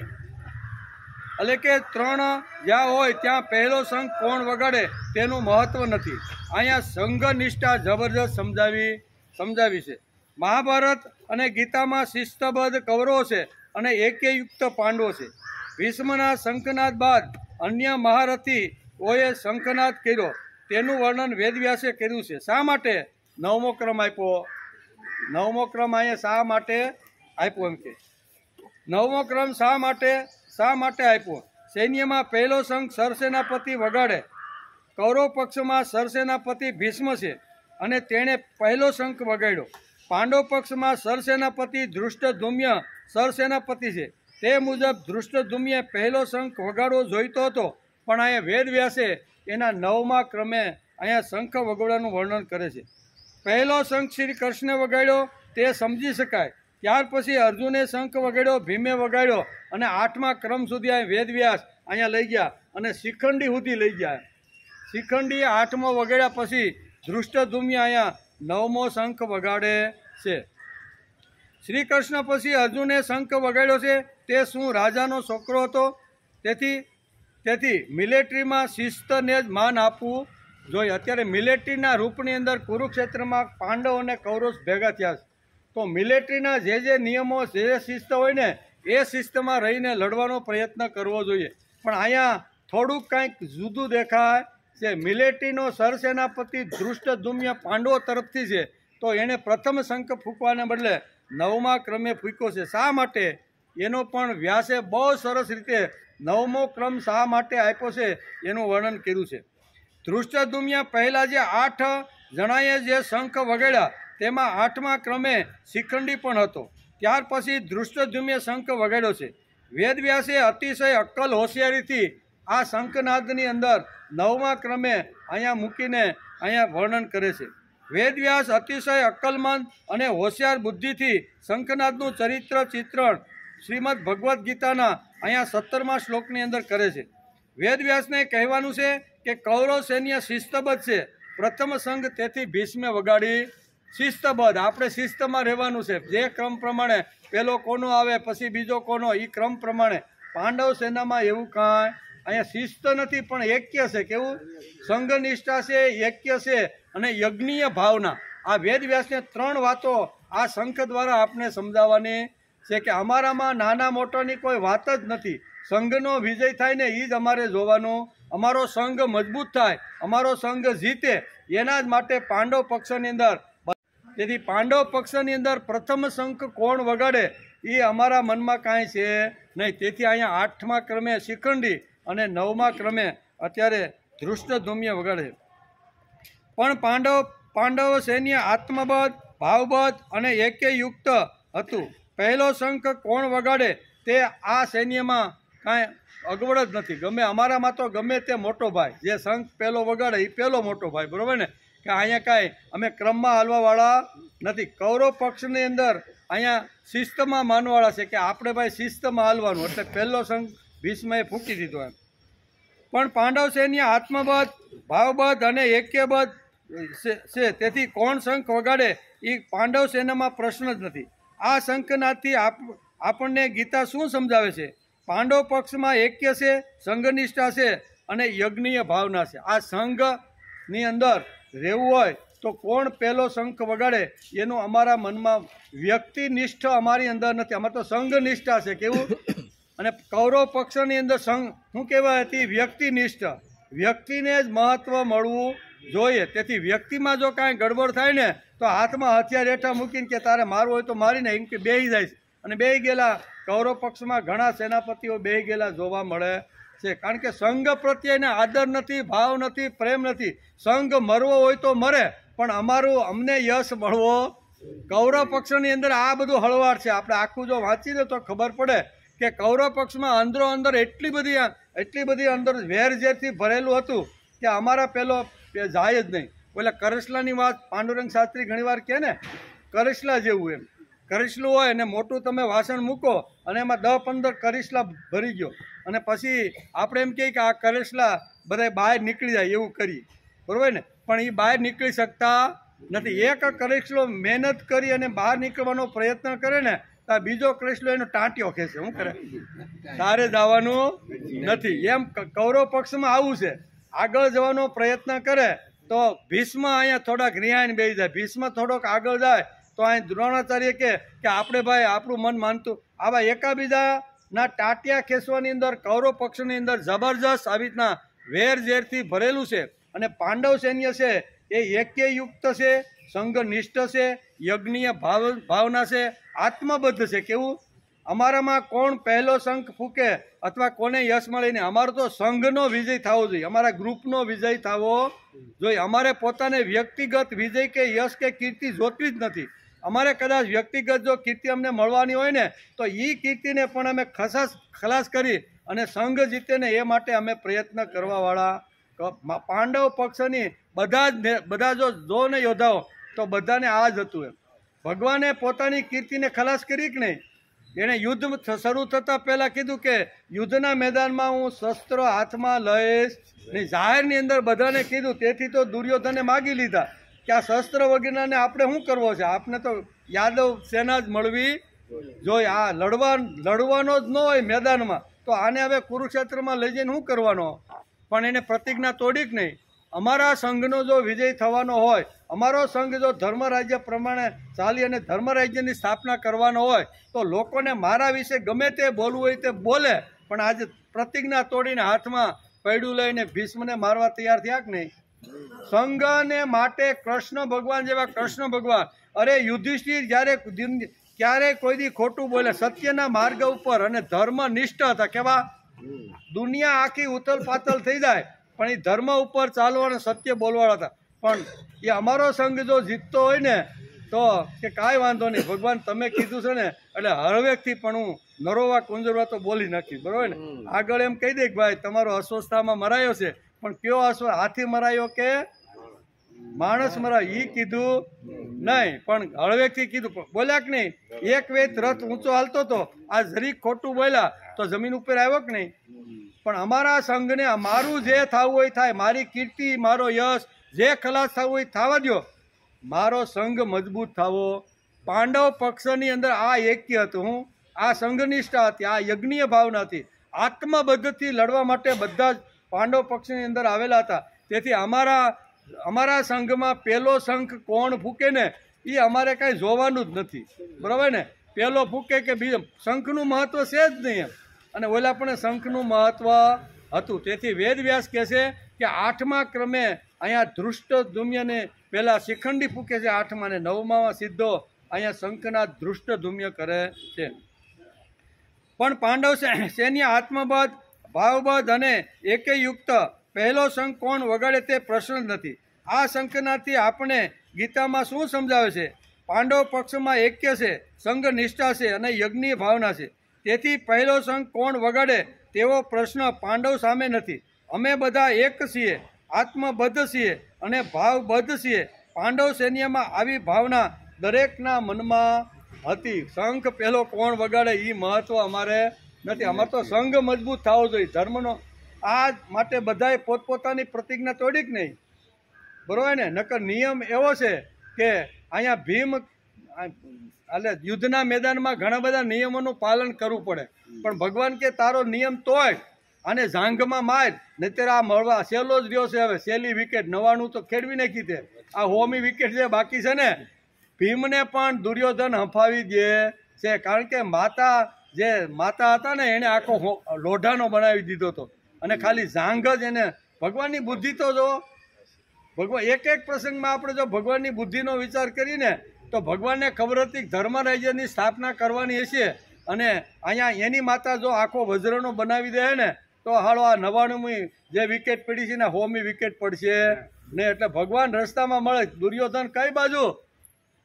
એટલે કે 3 જ્યાં હોય ત્યાં પહેલો શંખ કોણ વગાડે તેનું મહત્વ નથી. અહીંયા સંઘ નિષ્ઠા જબરજસ્ત સમજાવી છે. મહાભારત અને ગીતામાં શિસ્તબદ્ધ કૌરવો છે અને એક્યયુક્ત પાંડવો છે. ભીષ્મના શંખનાદ બાદ અન્ય મહારથીઓએ શંખનાદ કર્યો, તેનું વર્ણન વેદવ્યાસે કર્યું છે. શા માટે 9મો ક્રમ આપ્યો? 9મો ક્રમ અહીંયા શા માટે આપ્યો એમ કે 9મો ક્રમ શા માટે આપ્યો? સૈન્યમાં પહેલો શંખ સરસેનાપતિ વગાડે. કૌરવ પક્ષમાં સરસેનાપતિ ભીષ્મ છે અને તેણે પહેલો શંખ વગાડ્યો. પાંડવ પક્ષમાં સરસેનાપતિ ધૃષ્ટદ્યુમ્ય સરસેનાપતિ છે. તે મુજબ ધૃષ્ટદ્યુમ્યે પહેલો શંખ વગાડવો જોઈતો હતો, પણ અહીંયા વેદવ્યાસે એના 9મા ક્રમે અહીંયા શંખ વગાડવાનું વર્ણન કરે છે. પહેલો શંખ શ્રી કૃષ્ણે વગાડ્યો તે સમજી શકાય. ત્યાર પછી અર્જુને શંખ વગાડ્યો, ભીમે વગાડ્યો, અને 8મા ક્રમ સુધી અહીં વેદવ્યાસ અહીંયા લઈ ગયા અને શિખંડી સુધી લઈ ગયા. શિખંડીએ 8મો વગાડ્યા પછી ધૃષ્ટદ્યુમ્ય અહીંયા 9મો શંખ વગાડે છે. શ્રી કૃષ્ણ પછી અર્જુને શંખ વગાડ્યો છે. તે શું રાજાનો છોકરો હતો? તેથી મિલિટરીમાં શિસ્તને જ માન આપવું જોઈએ. અત્યારે મિલિટરીના રૂપની અંદર કુરુક્ષેત્રમાં પાંડવ અને કૌરવ ભેગા થયા છે. તો મિલિટરીના જે નિયમો, જે શિસ્ત હોય ને એ શિસ્તમાં રહીને લડવાનો પ્રયત્ન કરવો જોઈએ. પણ અહીંયા થોડુંક કાંઈક જુદું દેખાય છે. મિલિટરીનો સરસેનાપતિ ધૃષ્ટદ્યુમ્ય પાંડવો તરફથી છે, તો એણે પ્રથમ શંખ ફૂંકવાને બદલે 9મા ક્રમે ફૂંક્યો છે. શા માટે? એનો પણ વ્યાસે બહુ સરસ રીતે 9મો ક્રમ શા માટે આપ્યો છે એનું વર્ણન કર્યું છે. ધૃષ્ટદ્યુમ્ય પહેલાં જે 8 જણાએ જે શંખ વગાડ્યા તેમાં 8મા ક્રમે શિખંડી પણ હતો. ત્યાર પછી ધૃષ્ટદ્યુમ્ય શંખ વગાડ્યો છે. વેદવ્યાસે અતિશય અક્કલ હોશિયારીથી આ શંખનાદની અંદર 9મા ક્રમે અહીંયા મૂકીને અહીંયા વર્ણન કરે છે. વેદવ્યાસ અતિશય અક્કલમંદ અને હોશિયાર બુદ્ધિથી શંખનાદનું ચિત્રણ શ્રીમદ ભગવદ્ ગીતાના અહીંયા 17મા શ્લોકની અંદર કરે છે. વેદવ્યાસને કહેવાનું છે કે કૌરવ સૈન્ય શિસ્તબદ્ધ છે. પ્રથમ શંખ તેથી ભીષ્મે વગાડી. શિસ્તબદ્ધ, આપણે શિસ્તમાં રહેવાનું છે. જે ક્રમ પ્રમાણે પહેલો કોનો આવે પછી બીજો કોનો, એ ક્રમ પ્રમાણે. પાંડવ સેનામાં એવું કાંઈ અહીંયા શિસ્ત નથી, પણ એક્ય છે. કેવું? સંઘ નિષ્ઠા છે, એક્ય છે, અને યજ્ઞીય ભાવના. આ વેદવ્યાસને 3 વાતો આ શંખ દ્વારા આપણે સમજાવવાની છે કે અમારામાં નાના મોટાની કોઈ વાત જ નથી. સંઘનો વિજય થાય ને એ જ અમારે જોવાનું. અમારો સંઘ મજબૂત થાય, અમારો સંઘ જીતે, એના જ માટે પાંડવ પક્ષની અંદર. તેથી પાંડવ પક્ષની અંદર પ્રથમ શંખ કોણ વગાડે એ અમારા મનમાં કાંઈ છે નહીં. તેથી અહીંયા 8મા ક્રમે શિખંડી અને 9મા ક્રમે અત્યારે ધૃષ્ટદ્યુમ્ય વગાડે. પણ પાંડવો સૈન્ય આત્મબદ્ધ ભાવબદ્ધ અને એકેયુક્ત હતું. પહેલો શંખ કોણ વગાડે તે આ સૈન્યમાં કાંઈ અગવડ જ નથી. ગમે અમારામાં તો ગમે તે મોટો ભાઈ જે શંખ પહેલો વગાડે એ પહેલો મોટો ભાઈ, બરાબર ને, કે અહીંયા કાંઈ અમે ક્રમમાં હાલવાવાળા નથી. કૌરવ પક્ષની અંદર અહીંયા શિસ્તમાં માનવાળા છે કે આપણે ભાઈ શિસ્તમાં હાલવાનું, એટલે પહેલો શંખ ભીષ્મએ ફૂંકી દીધો એમ. પણ પાંડવ સૈન્ય આત્મબદ્ધ ભાવબદ્ધ અને એક્યબદ્ધ છે, તેથી કોણ શંખ વગાડે એ પાંડવ સેનામાં પ્રશ્ન જ નથી. આ શંખનાદથી આપણને ગીતા શું સમજાવે છે? પાંડવ પક્ષમાં એક્ય છે, સંઘનિષ્ઠા છે અને યજ્ઞીય ભાવના છે. આ સંઘની અંદર રહેવું હોય તો કોણ પહેલો શંખ વગાડે એનું અમારા મનમાં વ્યક્તિનિષ્ઠ અમારી અંદર નથી. અમારે તો સંઘનિષ્ઠા છે. કેવું? અને કૌરવ પક્ષની અંદર સંઘ શું કહેવાય હતી? વ્યક્તિનિષ્ઠ. વ્યક્તિને જ મહત્વ મળવું જોઈએ. તેથી વ્યક્તિમાં જો કાંઈ ગડબડ થાય ને તો હાથમાં હથિયાર હેઠા મૂકીને કે તારે મારવું હોય તો મારીને એમ કે બેહી જાય છે. અને બેહી ગયેલા કૌરવ પક્ષમાં ઘણા સેનાપતિઓ બેહી ગયેલા જોવા મળે છે. કારણ કે સંઘ પ્રત્યેને આદર નથી, ભાવ નથી, પ્રેમ નથી. સંઘ મરવો હોય તો મરે, પણ અમને યશ મળવો. કૌરવ પક્ષની અંદર આ બધું હળવાડ છે. આપણે આખું જો વાંચી દે તો ખબર પડે કે કૌરવ પક્ષમાં અંદરો અંદર એટલી બધી અંદર વેરઝેરથી ભરેલું હતું કે અમારા પેલો જાય જ નહીં. પેલા કરસલાની વાત પાંડુરંગ શાસ્ત્રી ઘણીવાર કહે ને, કરસલા જેવું એમ. કરિશલું હોય અને મોટું તમે વાસણ મૂકો અને એમાં 10-15 કરિશલા ભરી ગયો અને પછી આપણે એમ કહીએ કે આ કરિશલા બધા બહાર નીકળી જાય એવું કરીએ, બરાબર ને, પણ એ બહાર નીકળી શકતા નથી. એક કરિશલો મહેનત કરી અને બહાર નીકળવાનો પ્રયત્ન કરે ને તો આ બીજો કરિશલો એનો ટાંટિયો ખેંચે. શું કરે? તારે જવાનું નથી. એમ કૌરવ પક્ષમાં આવું છે. આગળ જવાનો પ્રયત્ન કરે તો ભીષ્મ અહીંયા થોડાક રિહાઈને બેસી જાય. ભીષ્મ થોડોક આગળ જાય તો અહીં દ્રોણાચાર્ય કે આપણે ભાઈ આપણું મન માનતું. આવા એકાબીજાના ટાંટિયા ખેંચવાની અંદર કૌરવ પક્ષની અંદર જબરજસ્ત આવી રીતના વેરઝેરથી ભરેલું છે. અને પાંડવ સૈન્ય છે એ એક્યયુક્ત છે, સંઘનિષ્ઠ છે, યજ્ઞીય ભાવના છે, આત્મબદ્ધ છે. કેવું? અમારામાં કોણ પહેલો શંખ ફૂકે અથવા કોને યશ મળે નહીં. અમારો તો સંઘનો વિજય થવો જોઈએ, અમારા ગ્રુપનો વિજય થવો જોઈએ. અમારે પોતાને વ્યક્તિગત વિજય કે યશ કે કીર્તિ જોતી જ નથી. અમારે કદાચ વ્યક્તિગત જો કીર્તિ અમને મળવાની હોય ને તો એ કીર્તિને પણ અમે ખલાસ કરી અને સંઘ જીતે ને એ માટે અમે પ્રયત્ન કરવાવાળા. પાંડવ પક્ષની બધા જો ને યોદ્ધાઓ તો બધાને આ જ હતું એમ. ભગવાને પોતાની કીર્તિને ખલાસ કરી કે નહીં? એણે યુદ્ધ શરૂ થતાં પહેલાં કીધું કે યુદ્ધના મેદાનમાં હું શસ્ત્રો હાથમાં લઈશ નહીં. જાહેરની અંદર બધાને કીધું. તેથી તો દુર્યોધને માગી લીધા કે આ શસ્ત્ર વગેરેને આપણે શું કરવો છે? આપણે તો યાદવ સેના જ મળવી જોઈએ. આ લડવાનો જ ન હોય મેદાનમાં તો આને હવે કુરુક્ષેત્રમાં લઈ જઈને શું કરવાનો? પણ એને પ્રતિજ્ઞા તોડી કે નહીં. અમારા સંઘનો જો વિજય થવાનો હોય, અમારો સંઘ જો ધર્મ રાજ્ય પ્રમાણે ચાલી અને ધર્મ રાજ્યની સ્થાપના કરવાનો હોય તો લોકોને મારા વિશે ગમે તે બોલવું હોય તે બોલે, પણ આજે પ્રતિજ્ઞા તોડીને હાથમાં પૈડું લઈને ભીષ્મને મારવા તૈયાર થયા કે નહીં? સંઘને માટે કૃષ્ણ ભગવાન જેવા કૃષ્ણ ભગવાન, અરે યુધિષ્ઠિર ક્યારે કોઈ દી ખોટું બોલે, સત્યના માર્ગ ઉપર અને ધર્મનિષ્ઠ હતા. કેવા? દુનિયા આખી ઉથલ પાથલ થઈ જાય પણ એ ધર્મ ઉપર ચાલવાના સત્ય બોલવાળા હતા. પણ એ અમારો સંઘ જો જીતતો હોય ને તો કે કાંઈ વાંધો નહીં, ભગવાન તમે કીધું છે ને એટલે હળવેકથી પણ હું નરોવા કુંજરવા તો બોલી નાખી, બરોબર ને. આગળ એમ કહી દે કે ભાઈ તમારો અસ્વસ્થતામાં મરાયો છે, પણ કયો હાથી મરાયો કે માણસ મરાયો એ કીધું નહીં, પણ હળવેકથી કીધું. બોલ્યા કે નહીં? એક વેત રથ ઊંચો હાલતો હતો, આ જરીક ખોટું બોલ્યા તો જમીન ઉપર આવ્યો કે નહીં? પણ અમારા સંઘને મારું જે થવું હોય થાય, મારી કીર્તિ, મારો યશ, જે ખલાસ થવું હોય થવા દો, મારો સંઘ મજબૂત થવો. પાંડવ પક્ષની અંદર આ એક્ય હતું. હું આ સંઘનિષ્ઠા હતી, આ યજ્ઞીય ભાવના હતી. આત્મબદ્ધથી લડવા માટે બધા જ પાંડવ પક્ષની અંદર આવેલા હતા. તેથી અમારા સંઘમાં પહેલો શંખ કોણ ફૂકે ને એ અમારે કાંઈ જોવાનું જ નથી, બરાબર ને. પહેલો ફૂકે કે બીજો, શંખનું મહત્વ છે જ નહીં એમ. અને ઓલા પણ શંખનું મહત્વ હતું. તેથી વેદવ્યાસ કહે છે કે 8મા ક્રમે અહીંયા ધૃષ્ટધુમ્યને પહેલાં શિખંડી ફૂકે છે 8મા, ને 9મા સીધો અહીંયા શંખના ધૃષ્ટધુમ્ય કરે છે. પણ પાંડવ સૈન્ય આત્મબદ્ધ, ભાવબદ્ધ અને એકેયુક્ત. પહેલો શંખ કોણ વગાડે તે પ્રશ્ન જ નથી. આ શંખનાદથી આપણે ગીતામાં શું સમજાવે છે? પાંડવ પક્ષમાં એક્ય છે, સંઘ નિષ્ઠા છે અને યજ્ઞની ભાવના છે. તેથી પહેલો શંખ કોણ વગાડે તેવો પ્રશ્ન પાંડવ સામે નથી. અમે બધા એક છીએ, આત્મબદ્ધ છીએ અને ભાવબદ્ધ છીએ. પાંડવ સૈન્યમાં આવી ભાવના દરેકના મનમાં હતી. શંખ પહેલો કોણ વગાડે એ મહત્વ અમારે નથી. અમારે તો સંઘ મજબૂત થવો જોઈએ ધર્મનો. આ માટે બધાએ પોતપોતાની પ્રતિજ્ઞા તોડી જ નહીં, બરોબર ને? નકર નિયમ એવો છે કે અહીંયા ભીમ એટલે યુદ્ધના મેદાનમાં ઘણા બધા નિયમોનું પાલન કરવું પડે, પણ ભગવાન કે તારો નિયમ તોય અને ઝાંઘમાં માર, નહીતર આ મળવા સહેલો જ રહ્યો છે. હવે સહેલી વિકેટ 99 તો ખેડવી નાખી તે, આ હોમી વિકેટ જે બાકી છે ને, ભીમને પણ દુર્યોધન હંફાવી દે છે. કારણ કે માતા હતા ને એને આખો લોઢાનો બનાવી દીધો હતો, અને ખાલી ઝાંઘ જ એને. ભગવાનની બુદ્ધિ તો જો ભગવાન એક પ્રસંગમાં આપણે જો ભગવાનની બુદ્ધિનો વિચાર કરીને તો ભગવાનને ખબર હતી ધર્મ રાજ્યની સ્થાપના કરવાની હશે, અને અહીંયા એની માતા જો આખો વજ્રનો બનાવી દે ને તો હાલો આ 99મી જે વિકેટ પડી છે ને 100મી વિકેટ પડશે ને. એટલે ભગવાન રસ્તામાં મળે. દુર્યોધન કઈ બાજુ?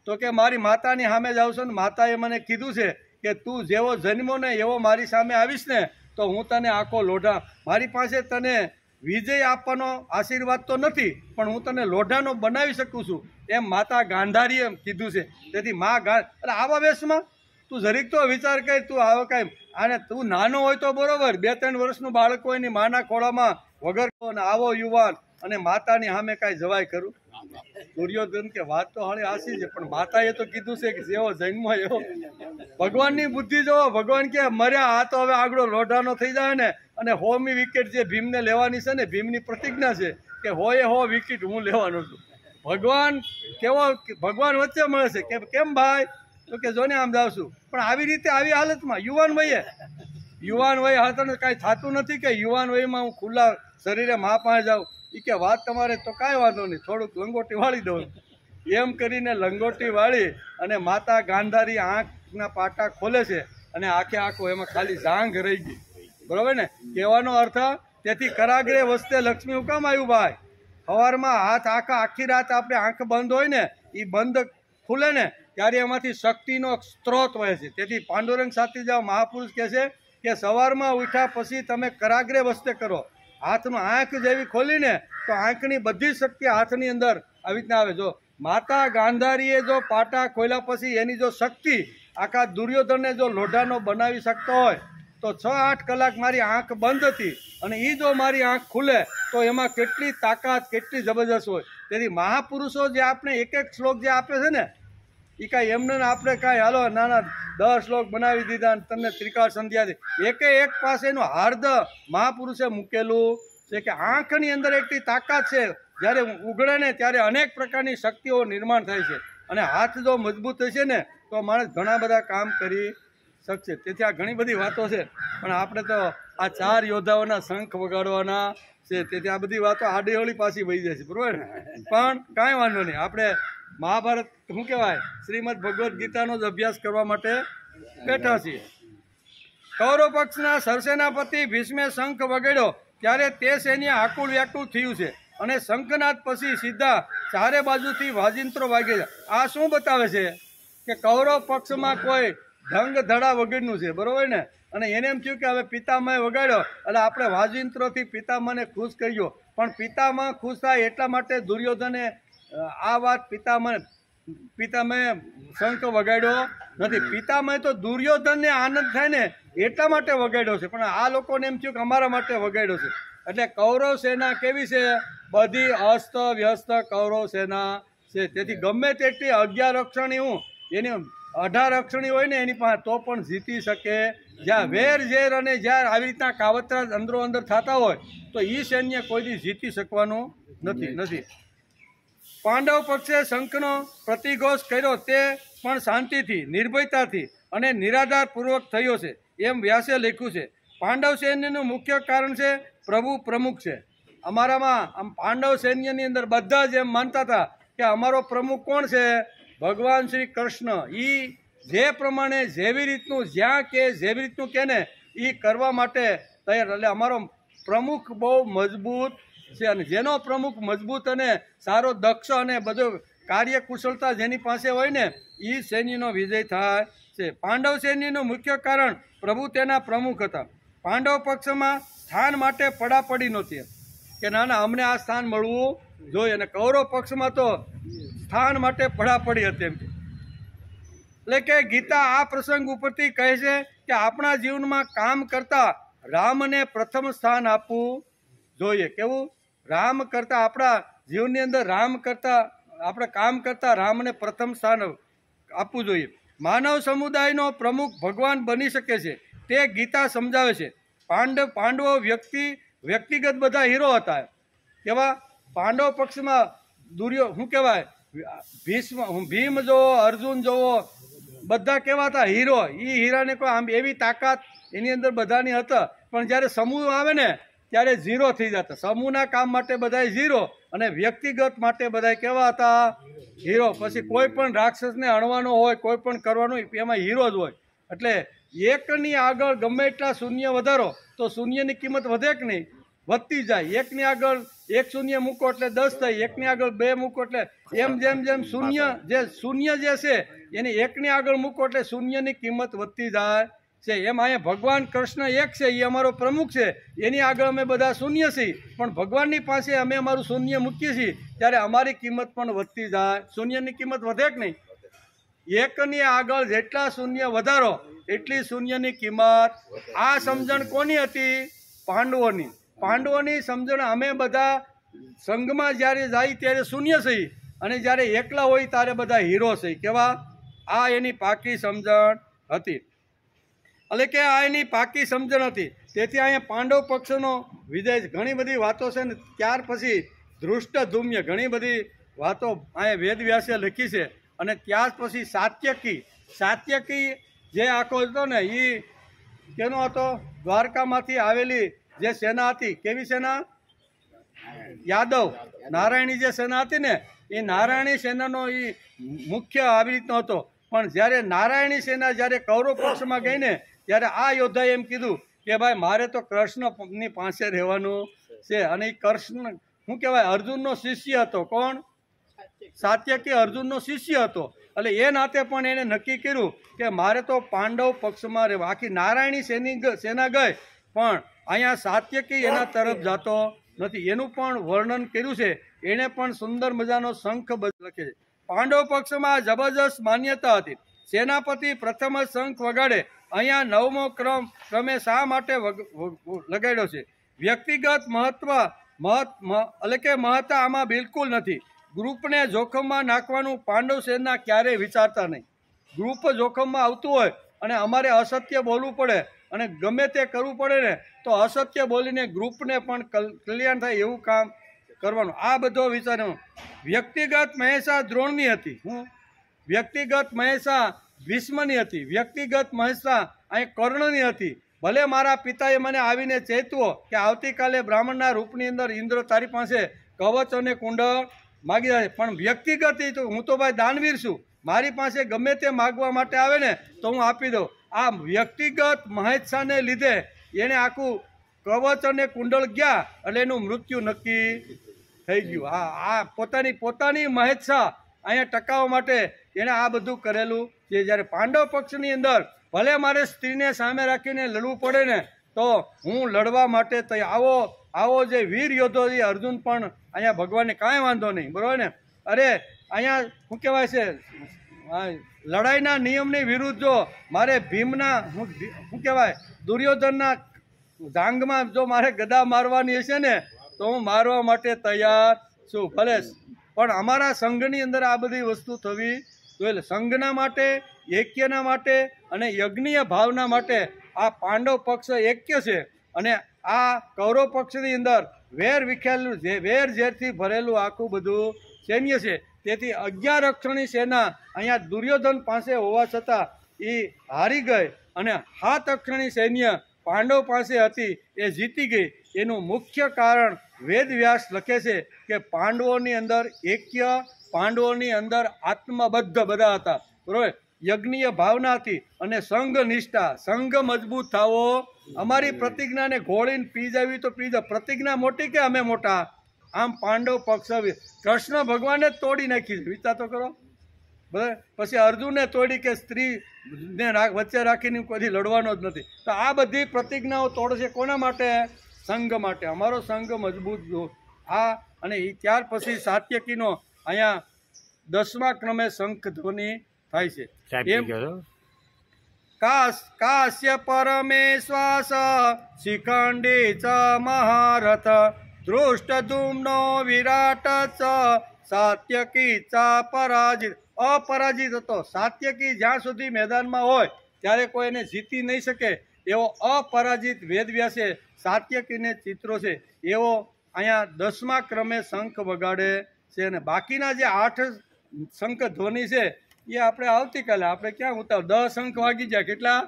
તો કે મારી માતાની સામે જ આવશો ને માતાએ મને કીધું છે કે તું જેવો જન્મો ને એવો મારી સામે આવીશ ને તો હું તને આખો લોઢા, મારી પાસે તને વિજય આપવાનો આશીર્વાદ તો નથી પણ હું તને લોઢાનો બનાવી શકું છું, એમ માતા ગાંધારીએ કીધું છે. તેથી એટલે આવા વેશમાં તું જરીક તો વિચાર કર. તું આવો કાંઈ આને તું નાનો હોય તો બરોબર, 2-3 વર્ષનું બાળક હોય એની માના ખોળામાં વગર આવો યુવાન અને માતાની સામે કાંઈ જવાય કરું? દુર્યોધન કે વાત તો હાળી આશી છે, પણ માતાએ તો કીધું છે કે જેવો જન્મ એવો. ભગવાનની બુદ્ધિ જોવો. ભગવાન કે મર્યા આ તો હવે આગળ લોઢાનો થઈ જાય ને, અને 100મી વિકેટ જે ભીમને લેવાની છે ને, ભીમની પ્રતિજ્ઞા છે કે 100 વિકેટ હું લેવાનો છું. ભગવાન ભગવાન વચ્ચે મળે છે કે કેમ ભાઈ? તો કે જો ને આમ જાઉં છું, પણ આવી રીતે આવી હાલતમાં યુવાન વયે હાથને કાંઈ થતું નથી કે યુવાન વયમાં હું ખુલ્લા શરીરે મા પાસે જાઉં. એ કે વાત તમારે તો કાંઈ વાંધો નહીં, થોડુંક લંગોટી વાળી દઉં. એમ કરીને લંગોટી વાળી અને માતા ગાંધારી આંખના પાટા ખોલે છે અને આખો એમાં ખાલી ઝાંઘ રહી ગઈ, બરોબર ને? કહેવાનો અર્થ તેથી કરાગ્રે વસ્તે લક્ષ્મી હું કામ આવ્યું ભાઈ? સવારમાં આખી રાત આપણે આંખ બંધ હોય ને, એ બંધ ખુલે ને ત્યારે એમાંથી શક્તિનો સ્ત્રોત વહે છે. તેથી પાંડુરંગ સાથી જાઓ મહાપુરુષ કહે છે કે સવારમાં ઉઠ્યા પછી તમે કરાગ્રે વસ્તે કરો. હાથનું આંખ જેવી ખોલીને તો આંખની બધી શક્તિ હાથની અંદર આવી રીતના આવે. જો માતા ગાંધારીએ જો પાટા ખોલ્યા પછી એની જો શક્તિ આખા દુર્યોધનને જો લોઢાનો બનાવી શકતો હોય તો 6-8 કલાક મારી આંખ બંધ હતી અને એ જો મારી આંખ ખુલે તો એમાં કેટલી તાકાત, કેટલી જબરજસ્ત હોય. તેથી મહાપુરુષો જે આપણે એક શ્લોક જે આપે છે ને, એ કાંઈ એમને આપણે કાંઈ હાલો નાના 10 શ્લોક બનાવી દીધા તમને ત્રિકાળ સંધ્યાથી એક પાસેનું હાર્દ મહાપુરુષે મૂકેલું છે કે આંખની અંદર એટલી તાકાત છે, જ્યારે ઉઘડે ને ત્યારે અનેક પ્રકારની શક્તિઓ નિર્માણ થાય છે. અને હાથ જો મજબૂત હશે ને તો માણસ ઘણા બધા કામ કરી શકશે. તેથી આ ઘણી બધી વાતો છે, પણ આપણે તો આ 4 યોદ્ધાઓના શંખ વગાડવાના છે. તેથી આ બધી વાતો આડીહોળી પાછી વહી જાય છે, બરોબર ને? પણ કાંઈ વાંધો નહીં, આપણે મહાભારત શું કહેવાય શ્રીમદ ભગવદ્ ગીતાનો જ અભ્યાસ કરવા માટે બેઠા છીએ. કૌરવ પક્ષના સરસેનાપતિ ભીષ્મે શંખ વગાડ્યો ત્યારે તે સૈન્ય આકુળ વ્યાકુળ થયું છે અને શંખનાદ પછી સીધા ચારે બાજુથી વાજિંત્રો વાગે છે. આ શું બતાવે છે કે કૌરવ પક્ષમાં કોઈ ઢંગ ધડા વગરનું છે, બરોબર ને? અને એને એમ થયું કે હવે પિતામહે વગાડ્યો એટલે આપણે વાજિંત્રોથી પિતામહને ખુશ કર્યો, પણ પિતામહ ખુશ થાય એટલા માટે દુર્યોધને આ વાત પિતામહે શંખ વગાડ્યો નથી. પિતામહે તો દુર્યોધનને આનંદ થાય ને એટલા માટે વગાડ્યો છે, પણ આ લોકોને એમ થયું કે અમારા માટે વગાડ્યો છે. એટલે કૌરવ સેના કેવી છે? બધી અસ્ત વ્યસ્ત કૌરવ સેના છે. તેથી ગમે તેટલી 11 અક્ષણી એની 18 અક્ષણી હોય ને એની પાસે તો પણ જીતી શકે. જ્યાં વેર ઝેર અને જ્યાં આવી રીતના કાવતરા અંદરો અંદર થતા હોય તો એ સૈન્ય કોઈ દી જીતી શકવાનું નથી. પાંડવ પક્ષે શંખનો પ્રતિઘોષ કર્યો તે પણ શાંતિથી, નિર્ભયતાથી અને નિરાધારપૂર્વક થયો છે એમ વ્યાસે લખ્યું છે. પાંડવ સૈન્યનું મુખ્ય કારણ છે પ્રભુ પ્રમુખ છે. અમારામાં આમ પાંડવ સૈન્યની અંદર બધા જ એમ માનતા હતા કે અમારો પ્રમુખ કોણ છે? ભગવાન શ્રી કૃષ્ણ. એ જે પ્રમાણે જેવી રીતનું જ્યાં કે જેવી રીતનું કે ને એ કરવા માટે તૈયાર. એટલે અમારો પ્રમુખ બહુ મજબૂત છે. અને જેનો પ્રમુખ મજબૂત અને સારો દક્ષ અને બધો કાર્યકુશળતા જેની પાસે હોય ને એ સૈન્યનો વિજય થાય છે. પાંડવ સૈન્યનું મુખ્ય કારણ પ્રભુ તેના પ્રમુખ હતા. પાંડવ પક્ષમાં સ્થાન માટે પડાપડી નહોતી કે ના ના અમને આ સ્થાન મળવું જોઈએ, અને કૌરવ પક્ષમાં તો સ્થાન માટે પડાપડી હતી એમ. એટલે કે ગીતા આ પ્રસંગ ઉપરથી કહે છે કે આપણા જીવનમાં કામ કરતા રામને પ્રથમ સ્થાન આપવું જોઈએ. કેવું? રામ કરતા આપણા જીવનની અંદર રામ કરતા આપણે કામ કરતા રામને પ્રથમ સ્થાન આપવું જોઈએ. માનવ સમુદાયનો પ્રમુખ ભગવાન બની શકે છે તે ગીતા સમજાવે છે. પાંડવો વ્યક્તિગત બધા હીરો હતા. કેવા? પાંડવ પક્ષમાં શું કહેવાય, ભીમ જોવો, અર્જુન જોવો, બધા કેવા હતા? હીરો. એ હીરાને કોઈ આમ એવી તાકાત એની અંદર બધાની હતા, પણ જ્યારે સમૂહ આવે ને ત્યારે ઝીરો થઈ જતા. સમૂહના કામ માટે બધા ઝીરો અને વ્યક્તિગત માટે બધા કેવા હતા? હીરો. પછી કોઈ પણ રાક્ષસને અણવાનો હોય, કોઈ પણ કરવાનું એમાં હીરો જ હોય. એટલે એકની આગળ ગમે એટલા શૂન્ય વધારો તો શૂન્યની કિંમત વધે કે નહીં? વધતી જાય. એકની આગળ 1 શૂન્ય મૂકો એટલે 10 થાય, એકની આગળ 2 મૂકો એટલે એમ જેમ શૂન્ય જે છે એની એકની આગળ મૂકો એટલે શૂન્યની કિંમત વધતી જાય છે. એમ અહીંયા ભગવાન કૃષ્ણ એક છે, એ અમારો પ્રમુખ છે, એની આગળ અમે બધા શૂન્ય છીએ, પણ ભગવાનની પાસે અમે અમારું શૂન્ય મૂકીએ છીએ ત્યારે અમારી કિંમત પણ વધતી જાય. શૂન્યની કિંમત વધે કે નહીં? એકની આગળ જેટલા શૂન્ય વધારો એટલી શૂન્યની કિંમત. આ સમજણ કોની હતી? પાંડવોની. પાંડવોની સમજણ અમે બધા સંઘમાં જ્યારે જાય ત્યારે શૂન્ય છીએ અને જ્યારે એકલા હોય ત્યારે બધા હીરો છે. કેવા? આ એની પાકી સમજણ હતી. એટલે કે આ એની પાકી સમજણ હતી. તેથી અહીંયા પાંડવ પક્ષનો વિજય. ઘણી બધી વાતો છે ને ત્યાર પછી ધૃષ્ટધુમ્ય ઘણી બધી વાતો અહીંયા વેદવ્યાસે લખી છે. અને ત્યાર પછી સાત્યકી જે આખો હતો ને એ કેનો હતો? દ્વારકામાંથી આવેલી જે સેના હતી. કેવી સેના? યાદવ નારાયણી જે સેના હતી ને એ નારાયણી સેનાનો એ મુખ્ય આવી રીતનો હતો. પણ જ્યારે નારાયણી સેના જ્યારે કૌરવ પક્ષમાં ગઈ ને ત્યારે આ યોદ્ધાએ એમ કીધું કે ભાઈ મારે તો કૃષ્ણની પાસે રહેવાનું છે. અને એ કૃષ્ણ શું કહેવાય? અર્જુનનો શિષ્ય હતો. કોણ? સાત્યકી અર્જુનનો શિષ્ય હતો. એટલે એ નાતે પણ એને નક્કી કર્યું કે મારે તો પાંડવ પક્ષમાં રહેવા. આખી નારાયણી સેના ગઈ પણ અહીંયા સાત્યકી એના તરફ જતો નથી. એનું પણ વર્ણન કર્યું છે. એણે પણ સુંદર મજાનો શંખ લખે છે. પાંડવ પક્ષમાં જબરજસ્ત માન્યતા હતી. સેનાપતિ પ્રથમ જ શંખ વગાડે. અહીંયા 9મો ક્રમે શા માટે લગાડ્યો છે? વ્યક્તિગત મહત્તા આમાં બિલકુલ નથી. ગ્રુપને જોખમમાં નાખવાનું પાંડવ સેના ક્યારેય વિચારતા નહીં. ગ્રુપ જોખમમાં આવતું હોય અને અમારે અસત્ય બોલવું પડે અને ગમે તે કરવું પડે ને તો અસત્ય બોલીને ગ્રુપને પણ કલ્યાણ થાય એવું કામ કરવાનું. આ બધો વિચારવાનું. વ્યક્તિગત મહેસા દ્રોણની હતી. વ્યક્તિગત મહેસા ભીષ્મની હતી. વ્યક્તિગત મહેસા અહીં કર્ણની હતી. ભલે મારા પિતાએ મને આવીને ચેતવો કે આવતીકાલે બ્રાહ્મણના રૂપની અંદર ઇન્દ્ર તારી પાસે કવચ અને કુંડળ માગી જાય, પણ વ્યક્તિગત તો હું તો ભાઈ દાનવીર છું, મારી પાસે ગમે તે માગવા માટે આવે ને તો હું આપી દઉં. આ વ્યક્તિગત મહેચ્છાને લીધે એને આખું કવચ અને કુંડળ ગયા એટલે એનું મૃત્યુ નક્કી થઈ ગયું. આ પોતાની મહેચ્છા અહીંયા ટકાવવા માટે એણે આ બધું કરેલું છે. જ્યારે પાંડવ પક્ષની અંદર ભલે મારે સ્ત્રીને સામે રાખીને લડવું પડે ને તો હું લડવા માટે આવો જે વીર યોદ્ધો છે અર્જુન પણ અહીંયા ભગવાનને કાંઈ વાંધો નહીં. બરાબર ને? અરે અહીંયા શું કહેવાય છે? લડાઈના નિયમની વિરુદ્ધ જો મારે ભીમના શું કહેવાય દુર્યોધનના જાંગમાં જો મારે ગદા મારવાની હશે ને તો હું મારવા માટે તૈયાર છું. ભલે પણ અમારા સંઘની અંદર આ બધી વસ્તુ થવી જોઈએ. સંઘના માટે, ઐક્યના માટે અને યજ્ઞીય ભાવના માટે આ પાંડવ પક્ષ ઐક્ય છે. અને આ કૌરવ પક્ષની અંદર વેર વિખેલું વેર ઝેરથી ભરેલું આખું બધું સૈન્ય છે. તેથી 11 અક્ષરની સેના અહીંયા દુર્યોધન પાસે હોવા છતાં એ હારી ગઈ અને 7 અક્ષરની સૈન્ય પાંડવ પાસે હતી એ જીતી ગઈ. એનું મુખ્ય કારણ વેદવ્યાસ લખે છે કે પાંડવોની અંદર ઐક્ય, પાંડવોની અંદર આત્મબદ્ધ બધા હતા. બરાબર? યજ્ઞીય ભાવના હતી અને સંઘ નિષ્ઠા. સંઘ મજબૂત થાવો. અમારી પ્રતિજ્ઞાને ઘોળીને પી જાવી તો પી જાવ. પ્રતિજ્ઞા મોટી કે અમે મોટા? આમ પાંડવ પક્ષ કૃષ્ણ ભગવાને જ તોડી નાખી છે, વિચાર તો કરો. બરાબર. પછી અર્જુને તોડી કે સ્ત્રીને વચ્ચે રાખીને કોઈ લડવાનો જ નથી. તો આ બધી પ્રતિજ્ઞાઓ તોડશે કોના માટે? સંઘ માટે. અમારો સંઘ મજબૂત આ. અને ત્યાર પછી સાત્યકીનો અહીંયા 10મા ક્રમે શંખ ધ્વનિ થાય છે. સાહેબ એમ કીધો કાશ્ય પરમેશ્વાસ શિખંડી ચ મહારથ દૃષ્ટધુમ્નો વિરાટ ચ સાત્યકી ચા પરાજિત. અપરાજિત હતો. સાત્યકી જ્યાં સુધી મેદાનમાં હોય ત્યારે કોઈ એને જીતી નહીં શકે એવો અપરાજિત વેદવ્યાસે સાત્યકીને ચિત્રો છે. એવો અહીંયા 10મા ક્રમે શંખ વગાડે છે. અને બાકીના જે 8 શંખ ધ્વનિ છે એ આપણે આવતીકાલે, આપણે ક્યાં ઉતાર 10 શંખ વાગી ગયા. કેટલા?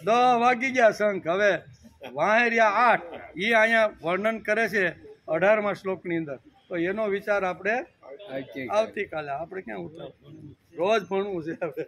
10 વાગી ગયા શંખ. હવે વાહેર્યા 8 એ અહીંયા વર્ણન કરે છે 18મા શ્લોકની અંદર. તો એનો વિચાર આપણે આવતીકાલે, આપણે ક્યાં ઉતાર રોજ ભણવું છે આપણે.